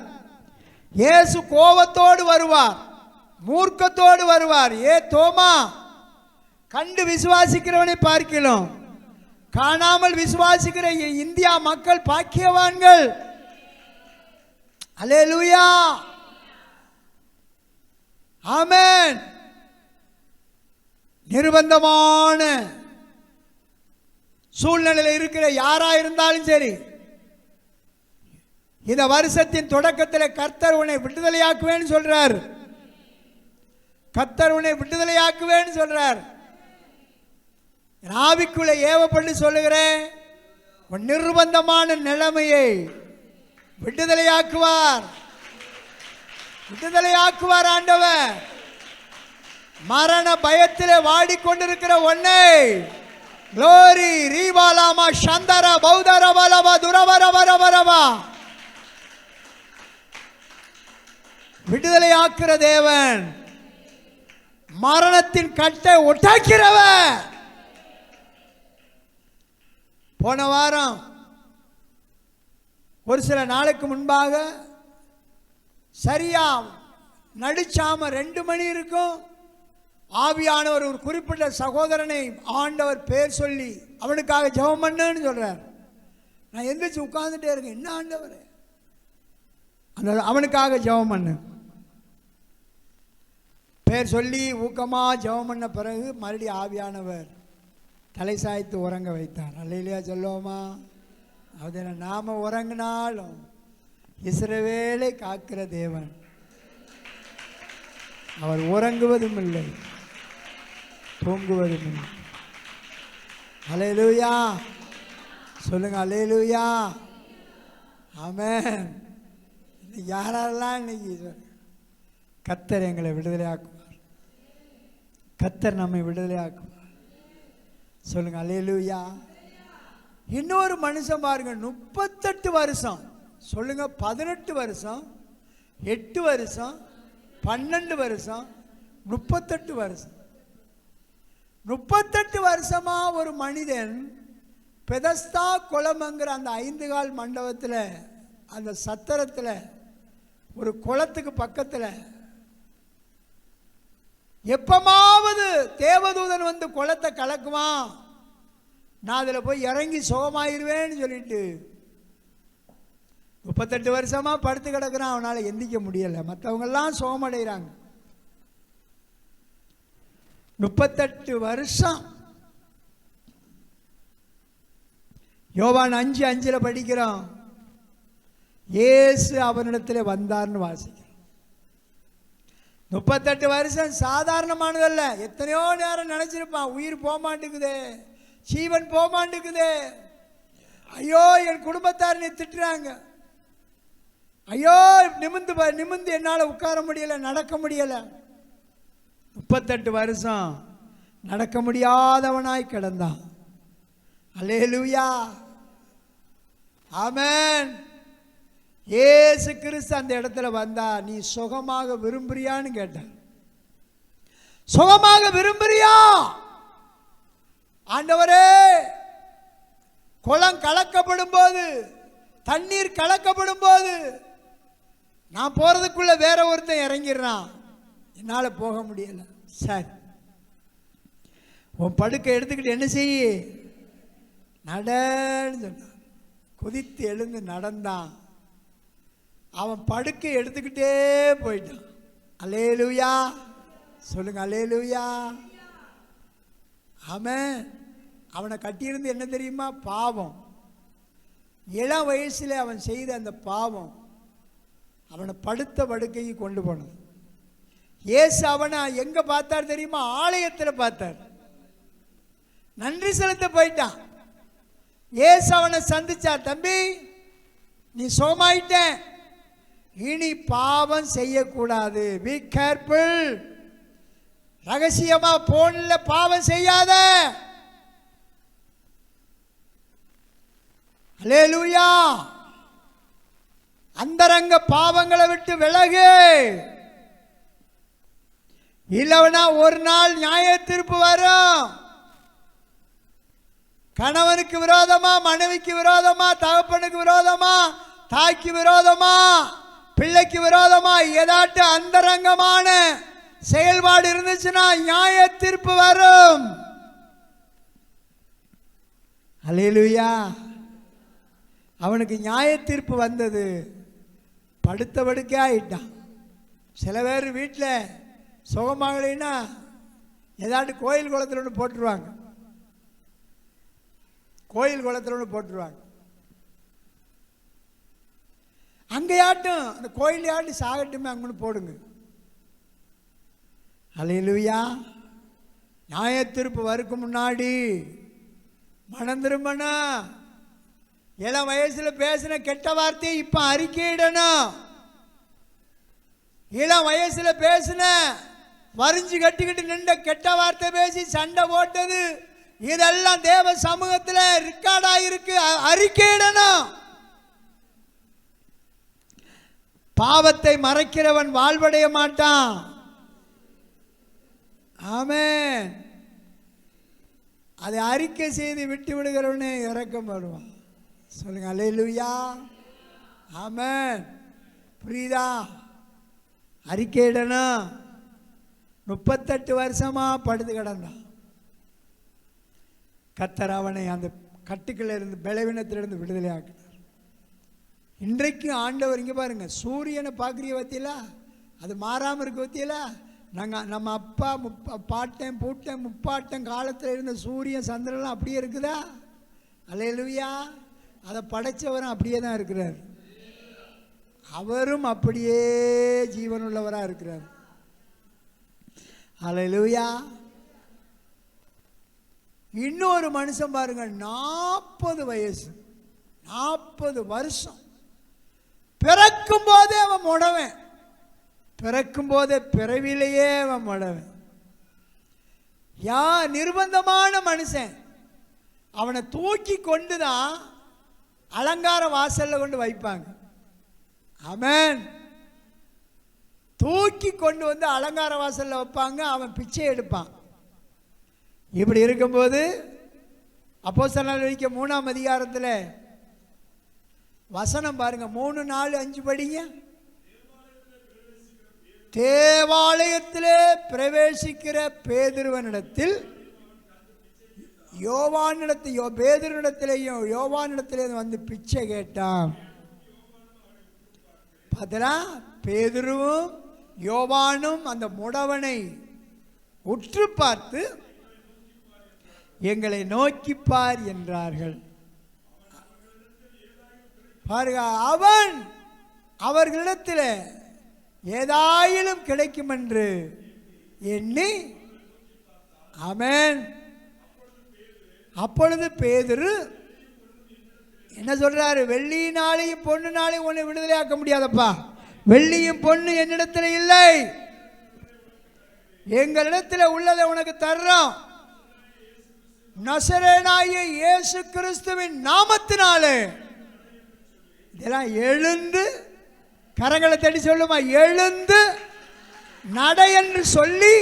இயேசு கோபத்தோடு வருவார், மூர்க்கத்தோடு வருவார். ஏ தோமா, கண்டு விசுவாசிக்கிறவனை பார்க்கலாம், காணாமல் விசுவாசிக்கிற இந்தியா மக்கள் பாக்கியவான்கள். அல்லேலூயா, ஆமென். நிர்பந்தமான சூழ்நிலையில் இருக்கிற யாரா இருந்தாலும் சரி, இந்த வருஷத்தின் தொடக்கத்தில் கர்த்தர் உன்னை விடுதலையாக்குவேன்னு சொல்றார். கர்த்தர் உன்னை விடுதலையாக்குவேன்னு சொல்றார். ஆவிக்குள்ள ஏவப்பட்டு சொல்லுகிறேன், உன் நிர்பந்தமான நிலைமையை விடுதலையாக்குவார், விடுதலையாக்குவார் ஆண்டவர். மரண பயத்திலே வாடிக்கொண்டிருக்கிற உன்னை க்ளோரி ரீபாலாமா சந்தர பௌதர பலவா துரவர வரவரவா விடுதலையாக்குற தேவன், மரணத்தின் கட்டை ஒட்டாக்கிறவர். போன வாரம் ஒரு சில நாளுக்கு முன்பாக சரியா நடுச்சாம 2 மணி இருக்கும், ஆவியானவர் ஒரு குறிப்பிட்ட சகோதரனை ஆண்டவர் பேர் சொல்லி அவனுக்காக ஜெபம் பண்ணுன்னு சொல்றார். நான் எந்திரிச்சு உட்கார்ந்துட்டே இருக்கேன், என்ன ஆண்டவர், அந்த அவனுக்காக ஜெபம் பண்ணு பேர் சொல்லி ஊக்கமா ஜெபம் பண்ண பிறகு மறுபடியும் ஆவியானவர் தலை சாய்த்து உறங்க வைத்தார். அல்லேலூயா சொல்லுவோமா? அது நாம உறங்கினாலும் இஸ்ரவேலை காக்கிற தேவன், அவர் உறங்குவதும் இல்லை தூங்குவதும் இல்லை. அல்லேலூயா சொல்லுங்க, அல்லேலூயா ஆமென். யாரெல்லாம் இன்னைக்கு கர்த்தர் எங்களை விடுதலையாக்குவார், கர்த்தர் நம்மை விடுதலையாக்குவார். சொல்லுங்க அல்லேலூயா. இன்னொரு மனுஷன் பாருங்க, 38 வருஷம், சொல்லுங்க 18 வருஷம், 8 வருஷம், 12 வருஷம், 38 வருஷம், 38 வருஷமா ஒரு மனிதன் பெதஸ்தா குளம்ங்கிற அந்த 5 கால் மண்டபத்தில், அந்த சத்திரத்தில், ஒரு குளத்துக்கு பக்கத்தில் எப்பமாவது தேவதூதன் வந்து குளத்தை கலக்குவான், நான் அதில் போய் இறங்கி சுகமாயிருவேன்னு சொல்லிட்டு 38 வருஷமா படுத்து கிடக்குறான். அவனால் எந்திக்க முடியலை, மற்றவங்கெல்லாம் சுகமடைகிறாங்க. 38 வருஷம். யோவான் 5:5 படிக்கிறோம், இயேசு அவனிடத்தில் வந்தார்னு வாசிக்கிறோம். 38 வருஷம் சாதாரணமானதல்ல. எத்தனையோ நேரம் நினைச்சிருப்பான், உயிர் போக மாட்டேங்குதே, ஜீவன் போக மாட்டேங்குதே, ஐயோ என் குடும்பத்தார் நீ திட்டுறாங்க, ஐயோ நிமிந்து என்னால் உட்கார முடியல, நடக்க முடியல. 38 வருஷம் நடக்க முடியாதவனாய் கிடந்தான். அல்லேலூயா ஆமென். இயேசு கிறிஸ்து அந்த இடத்துல வந்தா, நீ சுகமாக விரும்புறியான்னு கேட்டார். சுகமாக விரும்புறியா ஆண்டவரே? குளம் கலக்கப்படும் போது, தண்ணீர் கலக்கப்படும் போது நான் போறதுக்குள்ள வேற ஒருத்தன் இறங்கிடுறான், என்னால போக முடியல. சரி, உன் படுக்கை எடுத்துக்கிட்டு என்ன செய்ய, நடன்னு சொன்னான். குதித்து எழுந்து நடந்தான். அவன் படுக்கை எடுத்துக்கிட்டே போயிட்டான். அல்லேலூயா சொல்லுங்க, அல்லேலூயா ஆமென். அவனை கட்டியிருந்து என்ன தெரியுமா? பாவம். இளம் வயசுல அவன் செய்த அந்த பாவம் அவனை படுத்த படுக்கைக்கு கொண்டு போனது. இயேசு அவனை எங்க பார்த்தார் தெரியுமா? ஆலயத்தில் பார்த்தார். நன்றி செலுத்த போயிட்டான். இயேசு அவனை சந்திச்சார். தம்பி, நீ சோமாயிட்ட, இனி பாவம் செய்யக்கூடாது, பி கேர்ஃபுல், ரகசியமா போன்ல பாவம் செய்யாத. அல்லேலூயா. அந்தரங்க பாவங்களை விட்டு விலகு, இல்லவனா ஒரு நாள் நியாய தீர்ப்பு வரும். கணவனுக்கு விரோதமா, மனைவிக்கு விரோதமா, தகப்பனுக்கு விரோதமா, தாய்க்கு விரோதமா, பிள்ளைக்கு விரோதமா ஏதாட்டு அந்தரங்கமான செயல்பாடு இருந்துச்சுன்னா நியாய தீர்ப்பு வரும். அல்லேலூயா. அவனுக்கு நியாய தீர்ப்பு வந்தது, படுத்த படுக்கே ஆயிட்டான். சில பேர் வீட்டில் சுகமாகலைன்னா ஏதாட்டு கோயில் குளத்தில் ஒன்று போட்டுருவாங்க, கோயில் குளத்தில் ஒன்று போட்டுருவாங்க. அங்கேயாட்டும் அந்த கோயிலையாட்டும் சாகட்டுமே அங்கன்னு போடுங்க. அல்லேலூயா. நியாயத்தீர்ப்பு வருக்கு முன்னாடி மனம் திரும்பணும். இளம் வயசுல பேசின கெட்ட வார்த்தையை இப்ப அறிக்கையிடணும். இளம் வயசுல பேசின வரிஞ்சு கட்டிக்கிட்டு நின்ற கெட்ட வார்த்தை பேசி சண்டை போட்டது இதெல்லாம் தேவ சமூகத்தில் ரெக்கார்ட் ஆயிருக்கு, அறிக்கையிடணும். பாவத்தை மறைக்கிறவன் வாழ்வடைய மாட்டான். ஆமென். அதை அறிக்கை செய்து விட்டு விடுகிறவனே இரக்கம் வருவான். சொல்லுங்க அல்லேலூயா. ஆமென். புரியுதா? அறிக்கையிடணும். 38 வருஷமா படுத்து கிடந்தான். கர்த்தர் அவனை அந்த கட்டுக்கள் இருந்து பலவீனத்திலிருந்து விடுதலை ஆக்கினார். இன்றைக்கு ஆண்டவர் இங்கே பாருங்க, சூரியனை பார்க்குறிய பற்றியில அது மாறாமல் இருக்க பற்றியில நாங்கள் நம்ம அப்பா பாட்டன் பூட்டன் முப்பாட்டன் காலத்தில் இருந்த சூரியன் சந்திரன்லாம் அப்படியே இருக்குதா? அல்லேலூயா. அதை படைச்சவரும் அப்படியே தான் இருக்கிறார். அவரும் அப்படியே ஜீவனுள்ளவராக இருக்கிறார். அல்லேலூயா. இன்னொரு மனுஷன் பாருங்க, 40 வயசு 40 வருஷம் பிறக்கும் போதே அவன் முடவன். பிறக்கும் போதே பிறவிலேயே அவன் முடவன். நிர்பந்தமான மனுஷன். அவனை தூக்கி கொண்டு தான் அலங்கார வாசல்ல கொண்டு வைப்பாங்க. ஆமென். தூக்கி கொண்டு வந்து அலங்கார வாசல்ல வைப்பாங்க. அவன் பிச்சை எடுப்பான். இப்படி இருக்கும்போது அப்போஸ்தலர் 3ஆம் அதிகாரத்தில் வசனம் பாருங்க, 3, 4, 5 படிங்க. தேவாலயத்திலே பிரவேசிக்கிற பேதுருவனிடத்தில் பேதுருவிடத்திலேயும் யோவானிடத்திலே வந்து பிச்சை கேட்டான். பார்த்தா பேதுருவும் யோவானும் அந்த முடவனை உற்று பார்த்து எங்களை நோக்கிப்பார் என்றார்கள். பாருங்க, அவன் அவர்களிடத்தில் ஏதாயிலும் கிடைக்கும் என்று எண்ணி, ஆமென். அப்பொழுது பேதுரு என்ன சொல்றாரு? வெள்ளியினாலையும் பொண்ணுனாலையும் உன்னை விடுதலை ஆக்க முடியாதப்பா. வெள்ளியும் பொண்ணு என்னிடத்தில் இல்லை, எங்களிடத்தில் உள்ளதை உனக்கு தர்றோம். நசரேனாகிய இயேசு கிறிஸ்துவின் நாமத்தினாலே இதெல்லாம் எழுந்து, கரங்களை தட்டி சொல்லுமா, எழுந்து நட என்று சொல்லி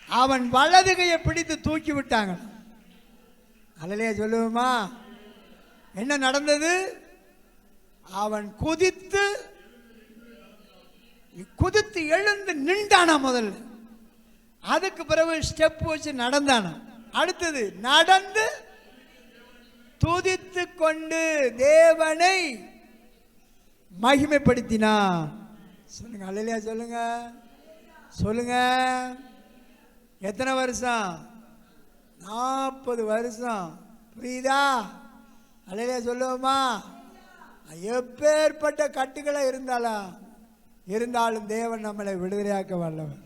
அவன் வலது கையை பிடித்து தூக்கி விட்டாங்க. அல்லேலூயா சொல்லுவோமா? என்ன நடந்தது? அவன் குதித்து எழுந்து நின்றானா முதல்ல. அதுக்கு பிறகு ஸ்டெப் வச்சு நடந்தானா. அடுத்தது நடந்து துதித்து கொண்டு தேவனை மகிமைப்படுத்தினான். சொல்லுங்க அல்லேலூயா சொல்லுங்க. சொல்லுங்க. எத்தனை வருஷம்? 40 வருஷம். புரியுதா? அல்லேலூயா சொல்லுவோமா? எப்பேற்பட்ட கட்டுகளை இருந்தாலும் தேவன் நம்மளை விடுதலையாக்க வல்லவர்.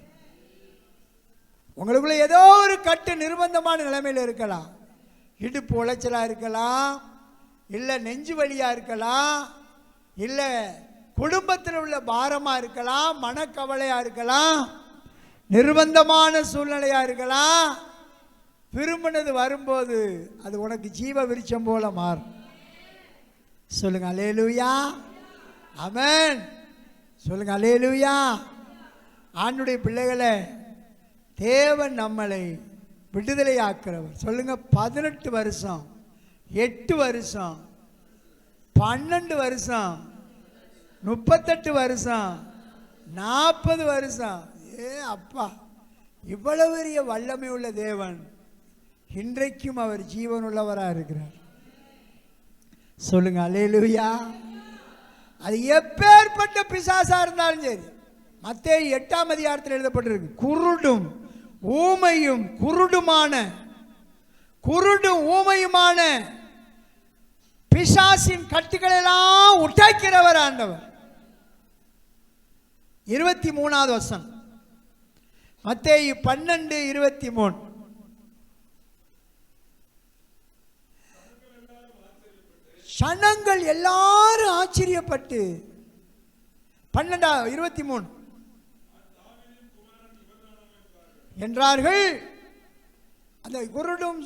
உங்களுக்குள்ள ஏதோ ஒரு கட்டு நிர்பந்தமான நிலைமையில் இருக்கலாம். இடுப்பு உளைச்சலா இருக்கலாம், இல்லை நெஞ்சு வலியா இருக்கலாம், இல்லை குடும்பத்தில் உள்ள பாரமா இருக்கலாம், மனக்கவலையா இருக்கலாம், நிர்பந்தமான சூழ்நிலையா இருக்கலாம். விரும்பினது வரும்போது அது உனக்கு ஜீவ விருட்சம் போல மாறும். சொல்லுங்க அல்லேலூயா. ஆமென். சொல்லுங்க அல்லேலூயா. ஆண்டுடைய பிள்ளைகளை தேவன் நம்மளை விடுதலை ஆக்கிறவர். சொல்லுங்க. 18 வருஷம், 8 வருஷம், 12 வருஷம், 38 வருஷம், 40 வருஷம். அப்பா, இவ்வளவு பெரிய வல்லமை உள்ள தேவன் இன்றைக்கும் அவர் ஜீவன் உள்ளவராக இருக்கிறார். சொல்லுங்க அல்லேலூயா. அது எப்பேற்பட்ட பிசாசா இருந்தாலும் சரி. மத்தேயு 8ஆம் அதிகாரத்தில் எழுதப்பட்டிருக்கு, குருடும் ஊமையும் குருடும் ஊமையுமான பிசாசின் கட்டுகளெல்லாம் உடைக்கிறவர் ஆண்டவர். 23வது வசனம். மத்தேயு 12:23. ஜனங்கள் எல்லாரும் ஆச்சரியப்பட்டு 12:23 என்றார்கள். அந்த குருடும்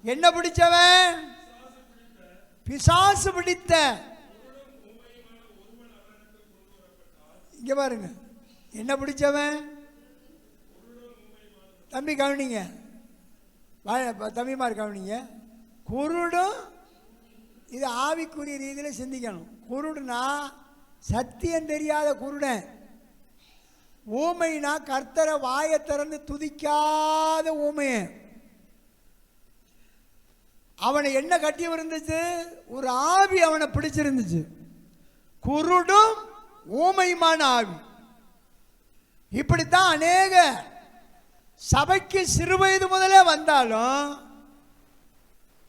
என்ன பிடிச்சவன்? பிசாசு பிடித்த. இங்க பாருங்க, என்ன பிடிச்சவன்? தம்பி கவனிங்க, தம்பிமார் கவனிங்க. குருடும், இது ஆவிக்குரிய ரீதியில் சிந்திக்கணும். குருடுனா சத்தியம் தெரியாத குருடன். ஊமைனா கர்த்தரை வாயை திறந்து துதிக்காத ஊமையன். அவனை என்ன கட்டி இருந்துச்சு? ஒரு ஆவி அவனை பிடிச்சிருந்துச்சு. குருடும் ஊமையுமான ஆவி. இப்படித்தான் அநேக சபைக்கு சிறுவயது முதலே வந்தாலும்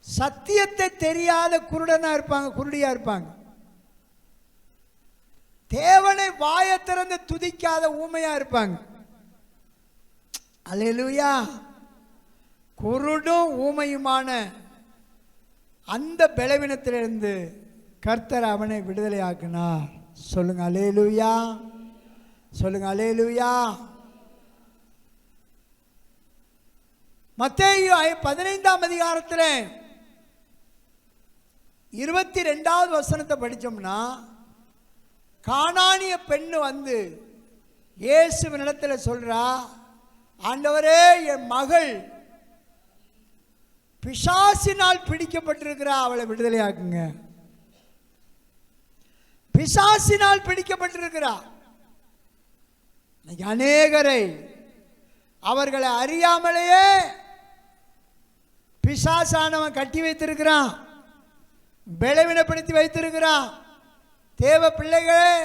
சத்தியத்தை தெரியாத குருடனா இருப்பாங்க, குருடியா இருப்பாங்க. தேவனை வாயை திறந்து துதிக்காத ஊமையா இருப்பாங்க. அல்லேலூயா. குருடும் ஊமையுமான அந்த பலவீனத்திலிருந்து கர்த்தர் அவனை விடுதலை ஆக்கினார். சொல்லுங்க அல்லேலூயா, சொல்லுங்க அல்லேலூயா. மத்தேயு 15ஆம் அதிகாரத்தில் 22வது வசனத்தை படித்தோம்னா, கானானிய பெண்ணு வந்து இயேசுவினிடத்தில் சொல்றா, ஆண்டவரே, என் மகள் பிசாசினால் பிடிக்கப்பட்டிருக்கிறா, அவளை விடுதலை ஆக்குங்க. பிசாசினால் பிடிக்கப்பட்டிருக்கிறா. அநேகரை அவர்களை அறியாமலேயே பிசாசானவன் கட்டி வைத்திருக்கிறான், பலவீனப்படுத்தி வைத்திருக்கிறான். தேவ பிள்ளைகளே,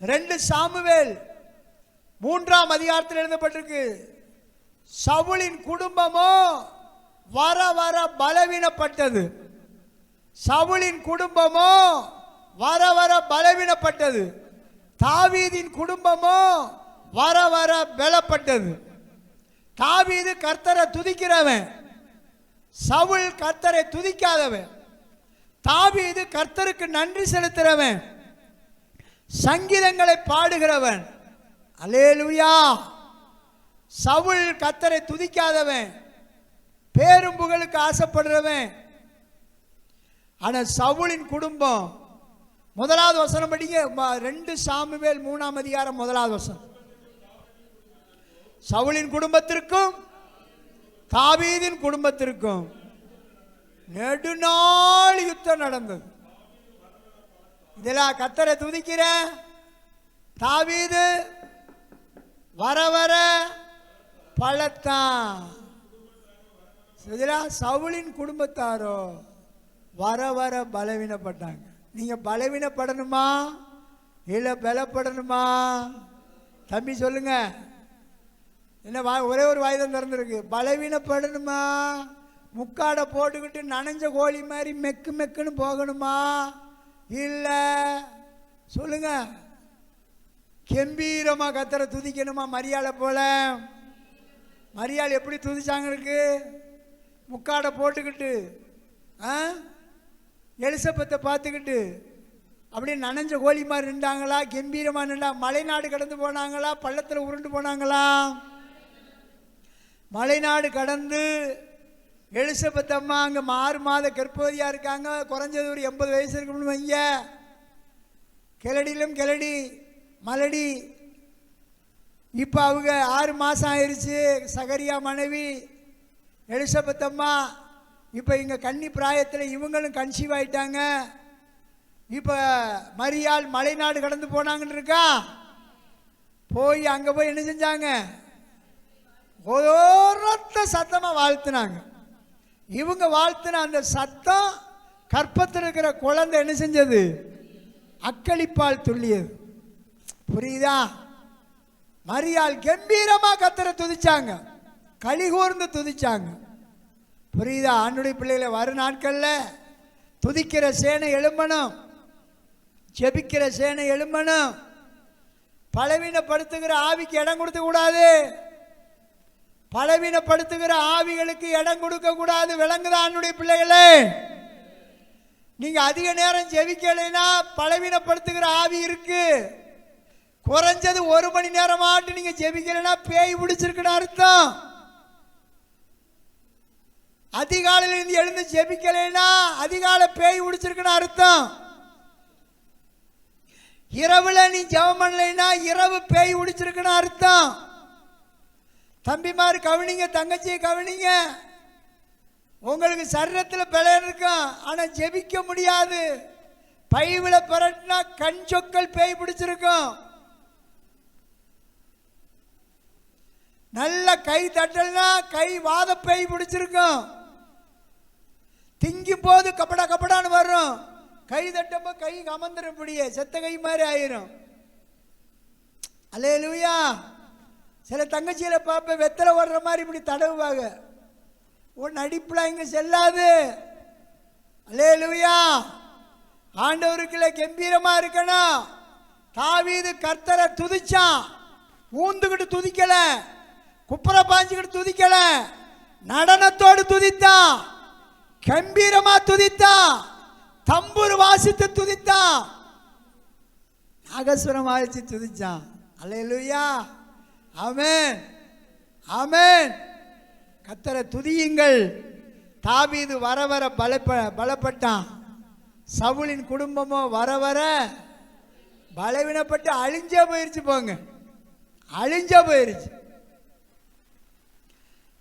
2 சாமுவேல் 3ஆம் அதிகாரத்தில் எழுதப்பட்டிருக்கு, சவுலின் குடும்பமோ வர வர பலவீனப்பட்டது. சவுலின் குடும்பமோ வர வர பலவீனப்பட்டது. தாவீதின் குடும்பமோ வர வர பலப்பட்டது. தாவீது கர்த்தரை துதிக்கிறவன், சவுல் கர்த்தரை துதிக்காதவன். தாவீது கர்த்தருக்கு நன்றி செலுத்துகிறவன், சங்கீதங்களை பாடுகிறவன். அல்லேலூயா. சவுல் கர்த்தரை துதிக்காதவன், பேரும் புகழுக்கு ஆசைப்படுறவன். ஆனா சவுலின் குடும்பம், 1வது வசனம் படிங்க, 2 சாமுவேல் 3ஆம் அதிகாரம் 1வது வசனம். சவுலின் குடும்பத்திற்கும் தாவீதின் குடும்பத்திற்கும் நெடுநாள் யுத்தம் நடந்தது. இதெல்லாம் கர்த்தரை துதிக்கிற தாவீது வர வர பலத்தான். சவுலின் குடும்பத்தாரோ வர வர பலவீனப்பட்டாங்க. நீங்க பலவீனப்படணுமா இல்ல பலப்படணுமா? தம்பி சொல்லுங்க. என்ன ஒரே ஒரு வாய்தான் திறந்துருக்கு. பலவீனப்படணுமா, முக்காடை போட்டுக்கிட்டு நனைஞ்ச கோழி மாதிரி மெக்கு மெக்குன்னு போகணுமா, இல்ல சொல்லுங்க கம்பீரமா கர்த்தரை துதிக்கணுமா? மரியாதை போல. மரியாதை எப்படி துதிச்சாங்க இருக்கு? முக்காடை போட்டுக்கிட்டு எலிசபெத்தை பார்த்துக்கிட்டு அப்படியே நனைஞ்ச கோழி மாதிரி நின்றாங்களா? கம்பீரமா நின்றா? மலைநாடு கடந்து போனாங்களா? பள்ளத்தில் உருண்டு போனாங்களா? மலைநாடு கடந்து எலிசபெத் அம்மா அங்கே 6 மாத கர்ப்பவதியாக இருக்காங்க. குறைஞ்சது ஒரு 80 வயசு இருக்குன்னு வைங்க. கிளடியிலும் கிளடி மலடி. இப்போ அவங்க 6 மாதம் ஆயிடுச்சு. சகரியா மனைவி எலிசபெத் அம்மா இப்போ இங்கே கன்னி பிராயத்தில் இவங்களும் கன்சீவ் ஆயிட்டாங்க. இப்போ மரியாள் மலைநாடு கடந்து போனாங்கன்னு இருக்கா. போய் அங்கே போய் என்ன செஞ்சாங்க? ஓரத்த சத்தமாக வாழ்த்துனாங்க. இவங்க வாழ்த்துன அந்த சத்தம் கற்பத்தில் இருக்கிற குழந்தை என்ன செஞ்சது? அக்களிப்பால் துள்ளியது. புரியுதா? மரியாள் கம்பீரமா கர்த்தரை துதிச்சாங்க, களிகூர்ந்து துதிச்சாங்க. புரியுதா? ஆண்டுடைய பிள்ளைகளை வரும் நாட்கள்ல துதிக்கிற சேனை எழும்பணும். ஜெபிக்கிற சேனை எழும்பணும். பலவீனப்படுத்துகிற ஆவிக்கு இடம் கொடுக்க கூடாது. பலவீனப்படுத்துகிற ஆவிகளுக்கு இடம் கொடுக்க கூடாது. விளங்குதானுடைய பிள்ளைகளே, நீங்க அதிக நேரம் ஜெபிக்கலைன்னா பலவீனப்படுத்துகிற ஆவி இருக்கு. குறைஞ்சது 1 மணி நேரமாட்டு நீங்க ஜெபிக்கலைன்னா பேய் பிடிச்சிருக்குன்னு அர்த்தம். அதிகாலையில் இருந்து எழுந்து ஜெபிக்கலைன்னா அதிகாலை பேய் பிடிச்சிருக்குன்னு அர்த்தம். இரவுல நீ ஜெபம் பண்ணலைன்னா இரவு பேய் பிடிச்சிருக்குன்னு அர்த்தம். தம்பிமார் கவனிங்க, தங்கச்சியை கவனிங்க. உங்களுக்கு சரீரத்தில் பலன் இருக்கும், ஆனா ஜெபிக்க முடியாது. பைவில பரட்டினா கண் சொக்கல் பேய் பிடிச்சிருக்கும். நல்ல கை தட்டல்னா கை வாத பேய் பிடிச்சிருக்கும். திங்கும் போது கப்படா கப்படான்னு வரும். கை தட்டப்போ கை கமந்துருப்படியே செத்த கை மாதிரி ஆயிரும். அல்லேலூயா. சில தங்கச்சியில பார்ப்ப வெத்தலை ஓடுற மாதிரி இப்படி தடவுவாங்க. உன் நடிப்புல இங்க செல்லாது. அல்லேலூயா. ஆண்டவருக்குள்ள கம்பீரமா இருக்கணும். தாவீது கர்த்தரை துதிச்சான். ஊந்துகிட்டு துதிக்கல, குப்புற பாஞ்சுக்கிட்டு துதிக்கல, நடனத்தோடு துதித்தான், கம்பீரமா துதித்தான், தம்புரு வாசித்து துதித்தான், நாகஸ்வரம் வாசித்து துதிச்சான். அல்லேலூயா. ஆமென், ஆமென். கர்த்தரை துதியுங்கள். தாவீது வர வர பலப்பட்டான். சவுலின் குடும்பமோ வர வர பலவீனப்பட்டு அழிஞ்சே போயிருச்சு. போங்க, அழிஞ்சே போயிருச்சு.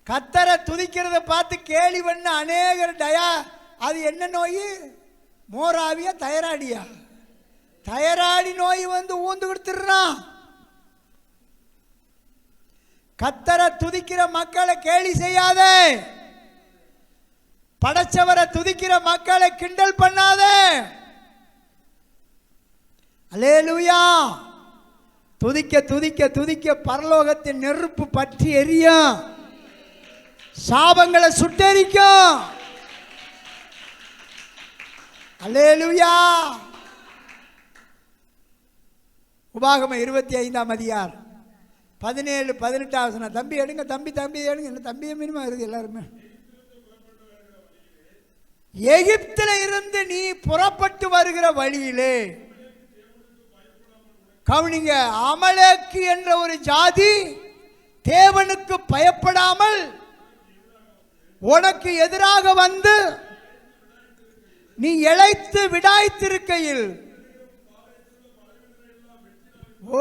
கர்த்தரை துதிக்கிறத பார்த்து கேலி பண்ண அநேகர் அது என்ன நோய்? மோராவியா தைராய்டியா? தைராய்டு நோய் வந்து ஊந்து கொடுத்துடுறான். கர்த்தரை துதிக்கிற மக்களை கேலி செய்யாதே. படைச்சவரை துதிக்கிற மக்களை கிண்டல் பண்ணாதே. அல்லேலூயா. துதிக்க துதிக்க துதிக்க பரலோகத்தின் நெருப்பு பற்றி எரியும், சாபங்களை சுட்டெரிக்கும். அல்லேலூயா. உபாகமம் 25ஆம் அதிகாரம் 17-18 தம்பி எடுங்க, தம்பி தம்பி எடுங்க. என்ன தம்பி மீனுமா இருக்கு எல்லாருமே. எகிப்தில் இருந்து நீ புறப்பட்டு வருகிற வழியிலே கவனிங்க, அமலேக்கு என்ற ஒரு ஜாதி தேவனுக்கு பயப்படாமல் உனக்கு எதிராக வந்து நீ இளைத்து விடாய்த்திருக்கையில்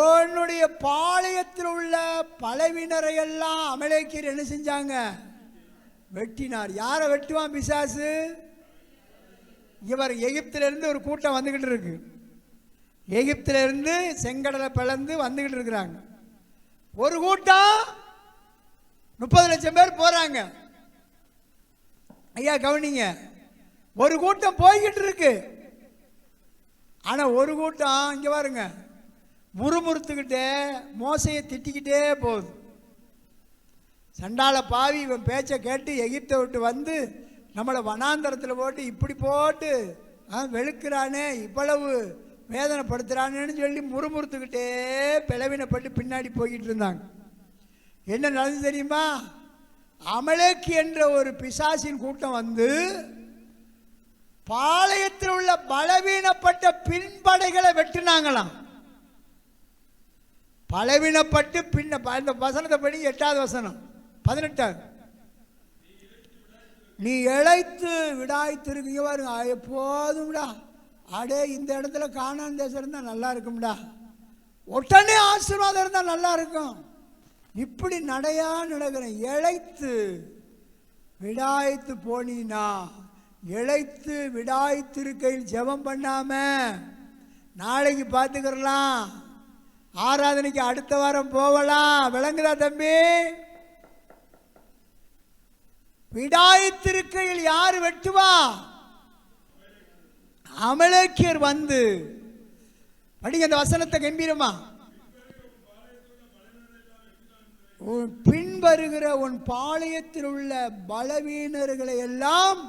உன்னுடைய பாளையத்தில் உள்ள பலவினரை எல்லாம் அமலேக்கியர் என்ன செஞ்சாங்க? வெட்டினார். யாரை வெட்டுவான் பிசாசு? இவர் எகிப்திலிருந்து ஒரு கூட்டம் வந்துகிட்டு இருக்கு. எகிப்திலிருந்து செங்கடலை பிளந்து வந்துகிட்டு இருக்கிறாங்க. ஒரு கூட்டம் 30 லட்சம் பேர் போறாங்க. ஐயா கவனிங்க, ஒரு கூட்டம் போய்கிட்டு இருக்கு. ஆனா ஒரு கூட்டம் இங்க பாருங்க முறுமுறுத்துக்கிட்டே மோசையை திட்டிக்கிட்டே போகுது. சண்டால பாவி இவன் பேச்சை கேட்டு எகிப்தை விட்டு வந்து நம்மளை வனாந்தரத்தில் போட்டு இப்படி போட்டு வெளுக்கிறானே, இவ்வளவு வேதனைப்படுத்துறானேன்னு சொல்லி முறுமுறுத்துக்கிட்டே பிளவினப்பட்டு பின்னாடி போய்கிட்டு இருந்தாங்க. என்ன நடந்து தெரியுமா? அமலேக்கு என்ற ஒரு பிசாசின் கூட்டம் வந்து பாளையத்தில் உள்ள பலவீனப்பட்ட பின்படைகளை வெட்டினாங்களாம். பலவீனப்பட்டு இந்த வசனத்தை படி 8வது வசனம் 18 நீ இளைத்து விடாய்த்திருக்கீங்க பாருங்க. எப்போதும்டா அடே இந்த இடத்துல கானான் தேசம் இருந்தால் நல்லா இருக்கும்டா, உடனே ஆசீர்வாதம் இருந்தால் நல்லா இருக்கும். இப்படி நடையா நடக்கிறேன். இளைத்து விடாய்த்து போனீனா, இளைத்து விடாய்த்திருக்கையில் ஜெபம் பண்ணாம நாளைக்கு பார்த்துக்கிறலாம், ஆராதனைக்கு அடுத்த வாரம் போகலாம். விளங்குதா தம்பி? விடாய்த்திருக்கையில் யாரு வெட்டுவா? அமலேக்கியர் வந்து படிங்க அந்த வசனத்தை கம்பீரமா. பின் வருகிற உன் பாளையத்தில் உள்ள பலவீனர்களை எல்லாம்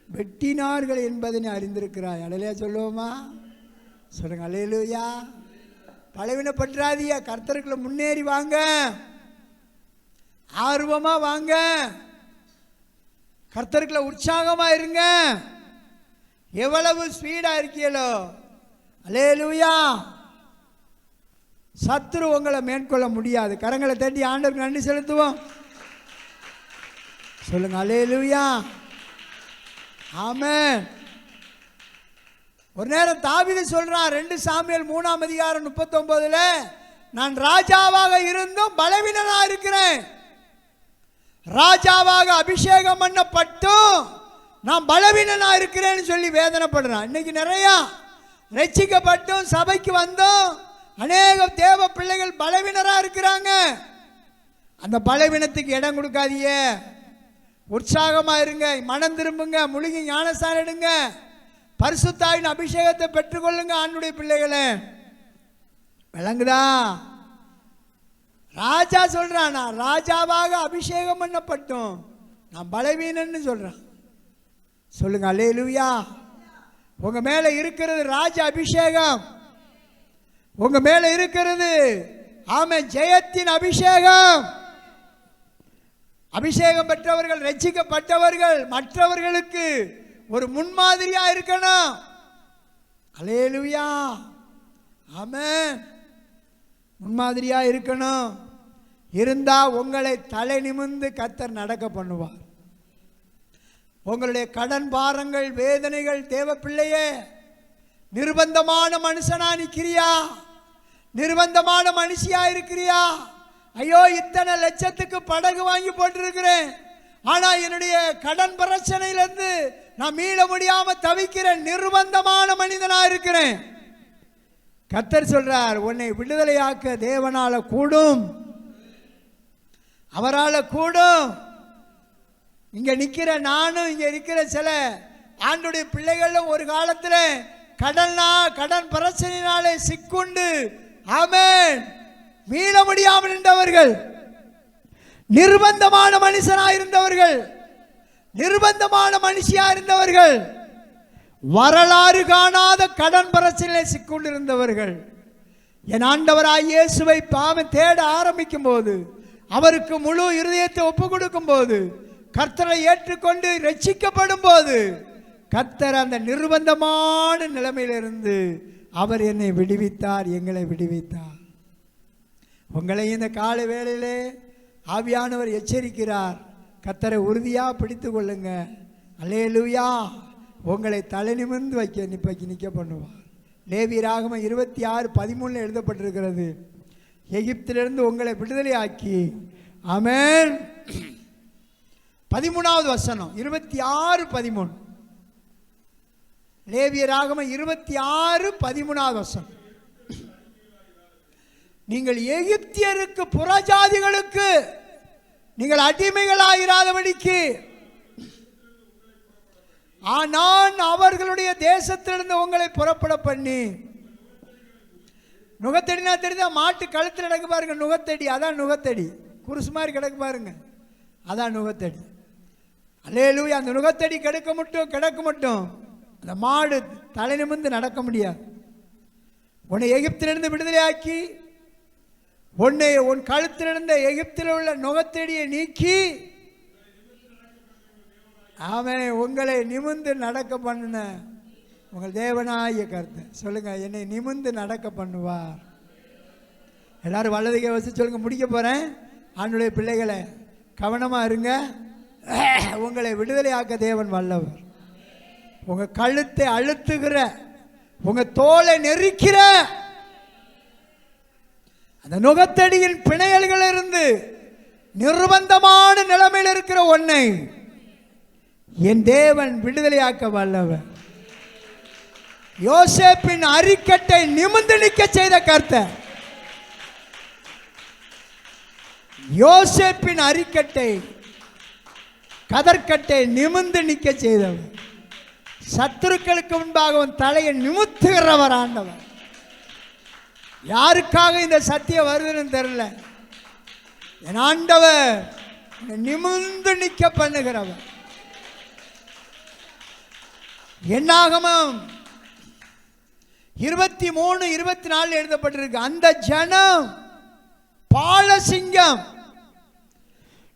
வெட்டினார்கள் என்பதை அறிந்திருக்கிறாய். அடலையா சொல்லுவோமா? சொல்லுங்க அல்லேலூயா. பலவீனப்பட்டுறாதீங்க. கர்த்தருக்குள்ள முன்னேறி வாங்க, ஆர்வமா வாங்க, கர்த்தருக்குள்ள உற்சாகமா இருங்க. எவ்வளவு ஸ்பீடா இருக்கீங்களோ அல்லேலூயா, சத்துரு உங்களை மேற்கொள்ள முடியாது. கரங்களை தட்டி ஆண்டவருக்கு நன்றி செலுத்துவோம். சொல்லுங்க அல்லேலூயா, ஆமென். ஒரு நேரம் தாவீது சொல்றான் 2 சாமுவேல் 3ஆம் அதிகாரம் 39ல, நான் ராஜாவாக இருந்தும் பலவீனனா இருக்கிறேன், ராஜாவாக அபிஷேகம் பண்ணப்பட்டும் நான் பலவீனனா இருக்கிறேன்னு சொல்லி வேதனைப்படுறான். இன்னைக்கு நிறைய ரட்சிக்கப்பட்டும் சபைக்கு வந்தோம் அநேக தேவ பிள்ளைகள் பலவீனரா இருக்கிறாங்க. அந்த பலவீனத்துக்கு இடம் கொடுக்காதீங்க, உற்சாகமா இருங்க, மனம் திரும்புங்க, முழுகி ஞானஸ்நானம் எடுங்க, பரிசுத்தாவின் அபிஷேகத்தை பெற்றுக்கொள்ளுங்க. ஆண்டுடைய பிள்ளைகளே, விளங்குதா? ராஜா சொல்றான், நான் ராஜாவாக அபிஷேகம் பண்ணப்பட்டோம், நான் பலவீனன்னு சொல்றான். சொல்லுங்க அல்லேலூயா. உங்க மேல இருக்கிறது ராஜ அபிஷேகம், உங்க மேல இருக்கிறது ஆமென் ஜெயத்தின் அபிஷேகம். அபிஷேகம் பெற்றவர்கள், ரட்சிக்கப்பட்டவர்கள் மற்றவர்களுக்கு ஒரு முன்மாதிரியா இருக்கணும். அல்லேலூயா, ஆமென். முன்மாதிரியா இருக்கணும். இருந்தா உங்களை தலை நிமிர்ந்து கர்த்தர் நடக்க பண்ணுவார். உங்களுடைய கடன் பாரங்கள், வேதனைகள், தேவ பிள்ளையே, நிர்பந்தமான மனுஷனா நிற்கிறியா? நிர்பந்தமான மனுஷியா இருக்கிறியா? ஐயோ, இத்தனை லட்சத்துக்கு படகு வாங்கி போட்டிருக்கிறேன், ஆனா என்னுடைய கடன் பிரச்சனையிலிருந்து நான் மீள முடியாம தவிக்கிறேன், நிர்பந்தமான மனிதனா இருக்கிறேன். கர்த்தர் சொல்றார், உன்னை விடுதலையாக்க தேவனால கூடும், அவரால கூடும். இங்க நிக்கிற நானும், இங்க இருக்கிற சில ஆண்டுடைய பிள்ளைகளும் ஒரு காலத்துல கடன் பிரச்சனையினாலே சிக்குண்டு ஆமென் மீள முடியாமல் இருந்தவர்கள், நிர்பந்தமான மனுஷனா இருந்தவர்கள், நிர்பந்தமான மனுஷியா இருந்தவர்கள், வரலாறு காணாத கடன் பிரச்சனையிலே சிக்குண்டிருந்தவர்கள். என் ஆண்டவராய் இயேசுவை பாவம் தேட ஆரம்பிக்கும் போது, அவருக்கு முழு இருதயத்தை ஒப்பு கொடுக்கும் போது, கர்த்தரை ஏற்றுக்கொண்டு ரட்சிக்கப்படும் போது, கர்த்தர் அந்த நிர்பந்தமான நிலைமையிலிருந்து அவர் என்னை விடுவித்தார், எங்களை விடுவித்தார். உங்களை இந்த கால வேளையிலே ஆவியானவர் எச்சரிக்கிறார், கர்த்தரை உறுதியா பிடித்து கொள்ளுங்க. அல்லேலூயா. உங்களை தலை நிமிர்ந்து நிற்க பண்ணுவார். லேவியராகமம் 26:13 எழுதப்பட்டிருக்கிறது, எகிப்திலிருந்து உங்களை விடுதலை ஆக்கி. ஆமென். 13வது வசனம் 26:13, லேவியராகமம் 26:13 வசனம். நீங்கள் எகிப்தியருக்கு புறஜாதிகளுக்கு நீங்கள் அடிமைகளாயிராதபடிக்கு நான் அவர்களுடைய தேசத்திலிருந்து உங்களை புறப்பட பண்ணி. நுகத்தடினா தெரிஞ்சா மாட்டு கழுத்தில் கிடக்கு பாருங்க, நுகத்தடி, அதான் நுகத்தடி. குருசு மாதிரி கிடக்கு பாருங்க, அதான் நுகத்தடி. அல்லேலூயா. அந்த நுகத்தடி கிடக்க மட்டும் அந்த மாடு தலை நிமிர்ந்து நடக்க முடியாது. உன்னை எகிப்திலிருந்து விடுதலையாக்கி, உன் கழுத்திலிருந்த எகிப்தில் உள்ள நுகத்தடியை நீக்கி, ஆமென், உங்களை நிமிர்ந்து நடக்க பண்ணின உங்கள் தேவனாய கர்த்தர். சொல்லுங்க, என்னை நிமிர்ந்து நடக்க பண்ணுவார். எல்லாரும் வலதுகை வச்சு சொல்லுங்க, முடிக்க போறேன். ஆண்டுடைய பிள்ளைகளை கவனமா இருங்க. உங்களை விடுதலையாக்க தேவன் வல்லவர். உங்க கழுத்தை அழுத்துகிற, உங்க தோலை நெரிக்கிற அந்த நுகத்தடியின் பிணையல்கள் இருந்து நிர்பந்தமான நிலைமையில் இருக்கிற ஒன்னை என் தேவன் விடுதலையாக்க வல்லவர். யோசேப்பின் அரிக்கட்டை நிமிர்ந்து நிற்க செய்த கர்த்தர். யோசேப்பின் அரிக்கட்டை, கதர்கட்டை நிமிர்ந்து நிற்க செய்தவர். சத்துருக்களுக்கு முன்பாக உன் தலையை நிமித்துகிறவர் ஆண்டவர். யாருக்காக இந்த சத்தியம் வருதுன்னு தெரியல, என் ஆண்டவர் நிமிர்ந்து நிற்க பண்ணுகிறவர். என்னாகமம் 23, 24 எழுதப்பட்டிருக்கு. அந்த ஜனம் பாலசிங்கம்,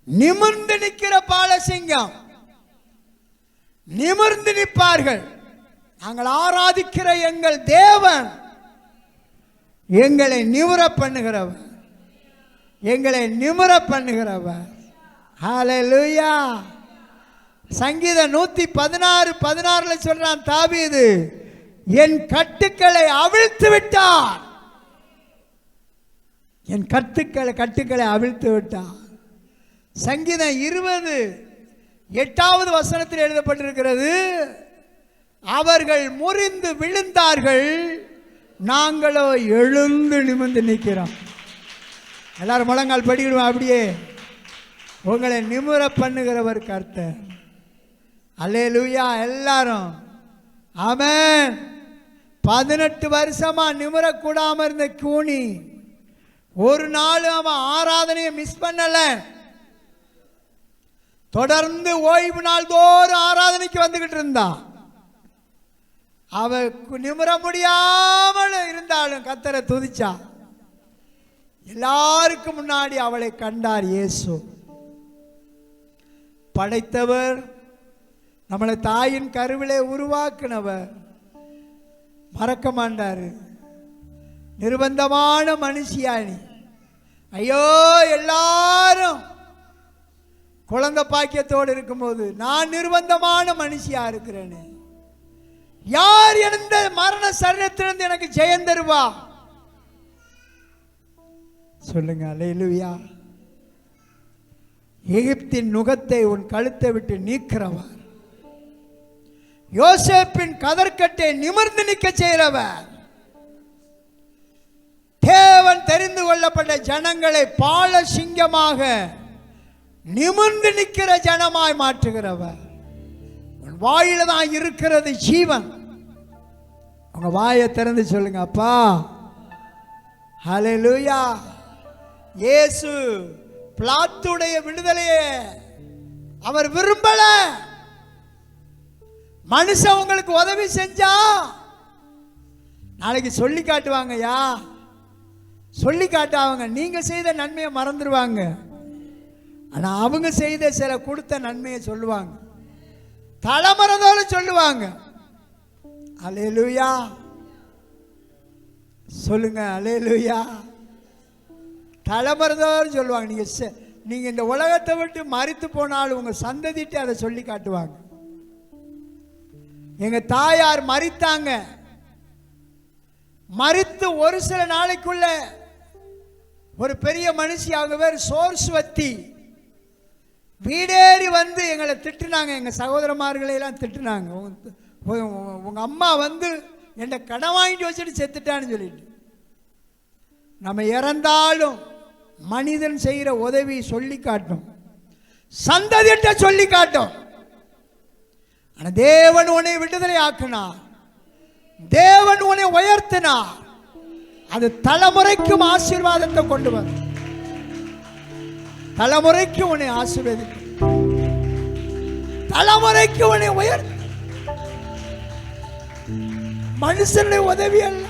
நிமிர்ந்து நிற்கிற பாலசிங்கம், நிமிர்ந்து நிற்பார்கள். நாங்கள் ஆராதிக்கிற எங்கள் தேவன் எங்களை நிமிர பண்ணுகிறவர், எங்களை நிமிர பண்ணுகிறவர். ஹல்லேலூயா. சங்கீதம் 116:16 சொல்றான் தாவீது, என் கட்டுக்களை அவிழ்த்து விட்டார், என் கட்டுக்களை அவிழ்த்து விட்டார். சங்கீதம் 20:8 வசனத்தில் எழுதப்பட்டிருக்கிறது, அவர்கள் முறிந்து விழுந்தார்கள், நாங்களோ எழுந்து நிமிர்ந்து நிற்கிறோம். எல்லாரும் முழங்கால் படிக்கிடுவோம். அப்படியே உங்களை நிமிர பண்ணுகிறவர் கர்த்தர். அல்லேலூயா. எல்லாரும் ஆமென். 18 வருஷமா நிமிரக்கூடாம இருந்த கூனி ஒரு நாள் அவன் ஆராதனையை மிஸ் பண்ணல. தொடர்ந்து ஓய்வு நாள் தோறும் ஆராதனைக்கு வந்துகிட்டு இருந்தான். அவ நிமிர முடியாமல் இருந்தாலும் கர்த்தரை துதிச்சா. எல்லாருக்கும் முன்னாடி அவளை கண்டார் இயேசு. படைத்தவர், நம்மளை தாயின் கருவிலே உருவாக்குனவர் மறக்க மாட்டாரு. நிர்பந்தமான மனுஷியானி. ஐயோ, எல்லாரும் குழந்தை பாக்கியத்தோடு இருக்கும்போது நான் நிர்பந்தமான மனுஷியா இருக்கிறேன்னு, யார் எந்த மரண சரீரத்திலிருந்து எனக்கு ஜெயம் தருவா சொல்லுங்க. அல்லேலூயா. எகிப்தின் நுகத்தை உன் கழுத்தை விட்டு நீக்கிறவர், யோசேப்பின் கதர்கட்டை நிமிர்ந்து நிற்க செய்கிறவர், தேவன் தெரிந்து கொள்ளப்பட்ட ஜனங்களை பால சிங்கமாக நிமிர்ந்து நிற்கிற ஜனமாய் மாற்றுகிறவர். உன் வாயில தான் இருக்கிறது ஜீவன். உங்க வாயை திறந்து சொல்லுங்க, அப்பா. ஹல்லேலூயா. இயேசு பிலாத்துடைய விடுதலையே அவர் விரும்பல. மனுஷன் உங்களுக்கு உதவி செஞ்சா நாளைக்கு சொல்லி காட்டுவாங்கயா, சொல்லி காட்டுவாங்க. நீங்க செய்த நன்மையை மறந்துடுவாங்க. ஆனா அவங்க செய்த சில கொடுத்த நன்மையை சொல்லுவாங்க, தலைமறைதோடு சொல்லுவாங்க. அல்லேலூயா. சொல்லுங்க அல்லேலூயா. தலைமறைதோடு சொல்லுவாங்க. நீங்க இந்த உலகத்தை விட்டு மரித்து போனாலும் உங்க சந்ததிட்டு அதை சொல்லி காட்டுவாங்க. எங்க தாயார் மரித்தாங்க. மரித்து ஒரு சில நாளைக்குள்ள ஒரு பெரிய மனுஷி, அவங்க பேர் சோர்ஸ்வத்தி, வீடேறி வந்து எங்களை திட்டுனாங்க. எங்க சகோதரமார்களை எல்லாம் திட்டுனாங்க. உங்க அம்மா வந்து என்ன கடன் வாங்கிட்டு வச்சுட்டு செத்துட்டான்னு சொல்லிட்டு. நம்ம இறந்தாலும் மனிதன் செய்கிற உதவி சொல்லி காட்டும், சந்ததிட்ட சொல்லி காட்டும். ஆனா தேவன் உன்னை விடுதலை ஆக்கினார், தேவன் உன்னை உயர்த்தினார். அது தலைமுறைக்கும் ஆசீர்வாதத்தை கொண்டு வரும். தலைமுறைக்கு உன்னை ஆசீர்வதிக்கும், தலைமுறைக்கு உன்னை உயர்த்த. மனுஷனுடைய உதவி அல்ல,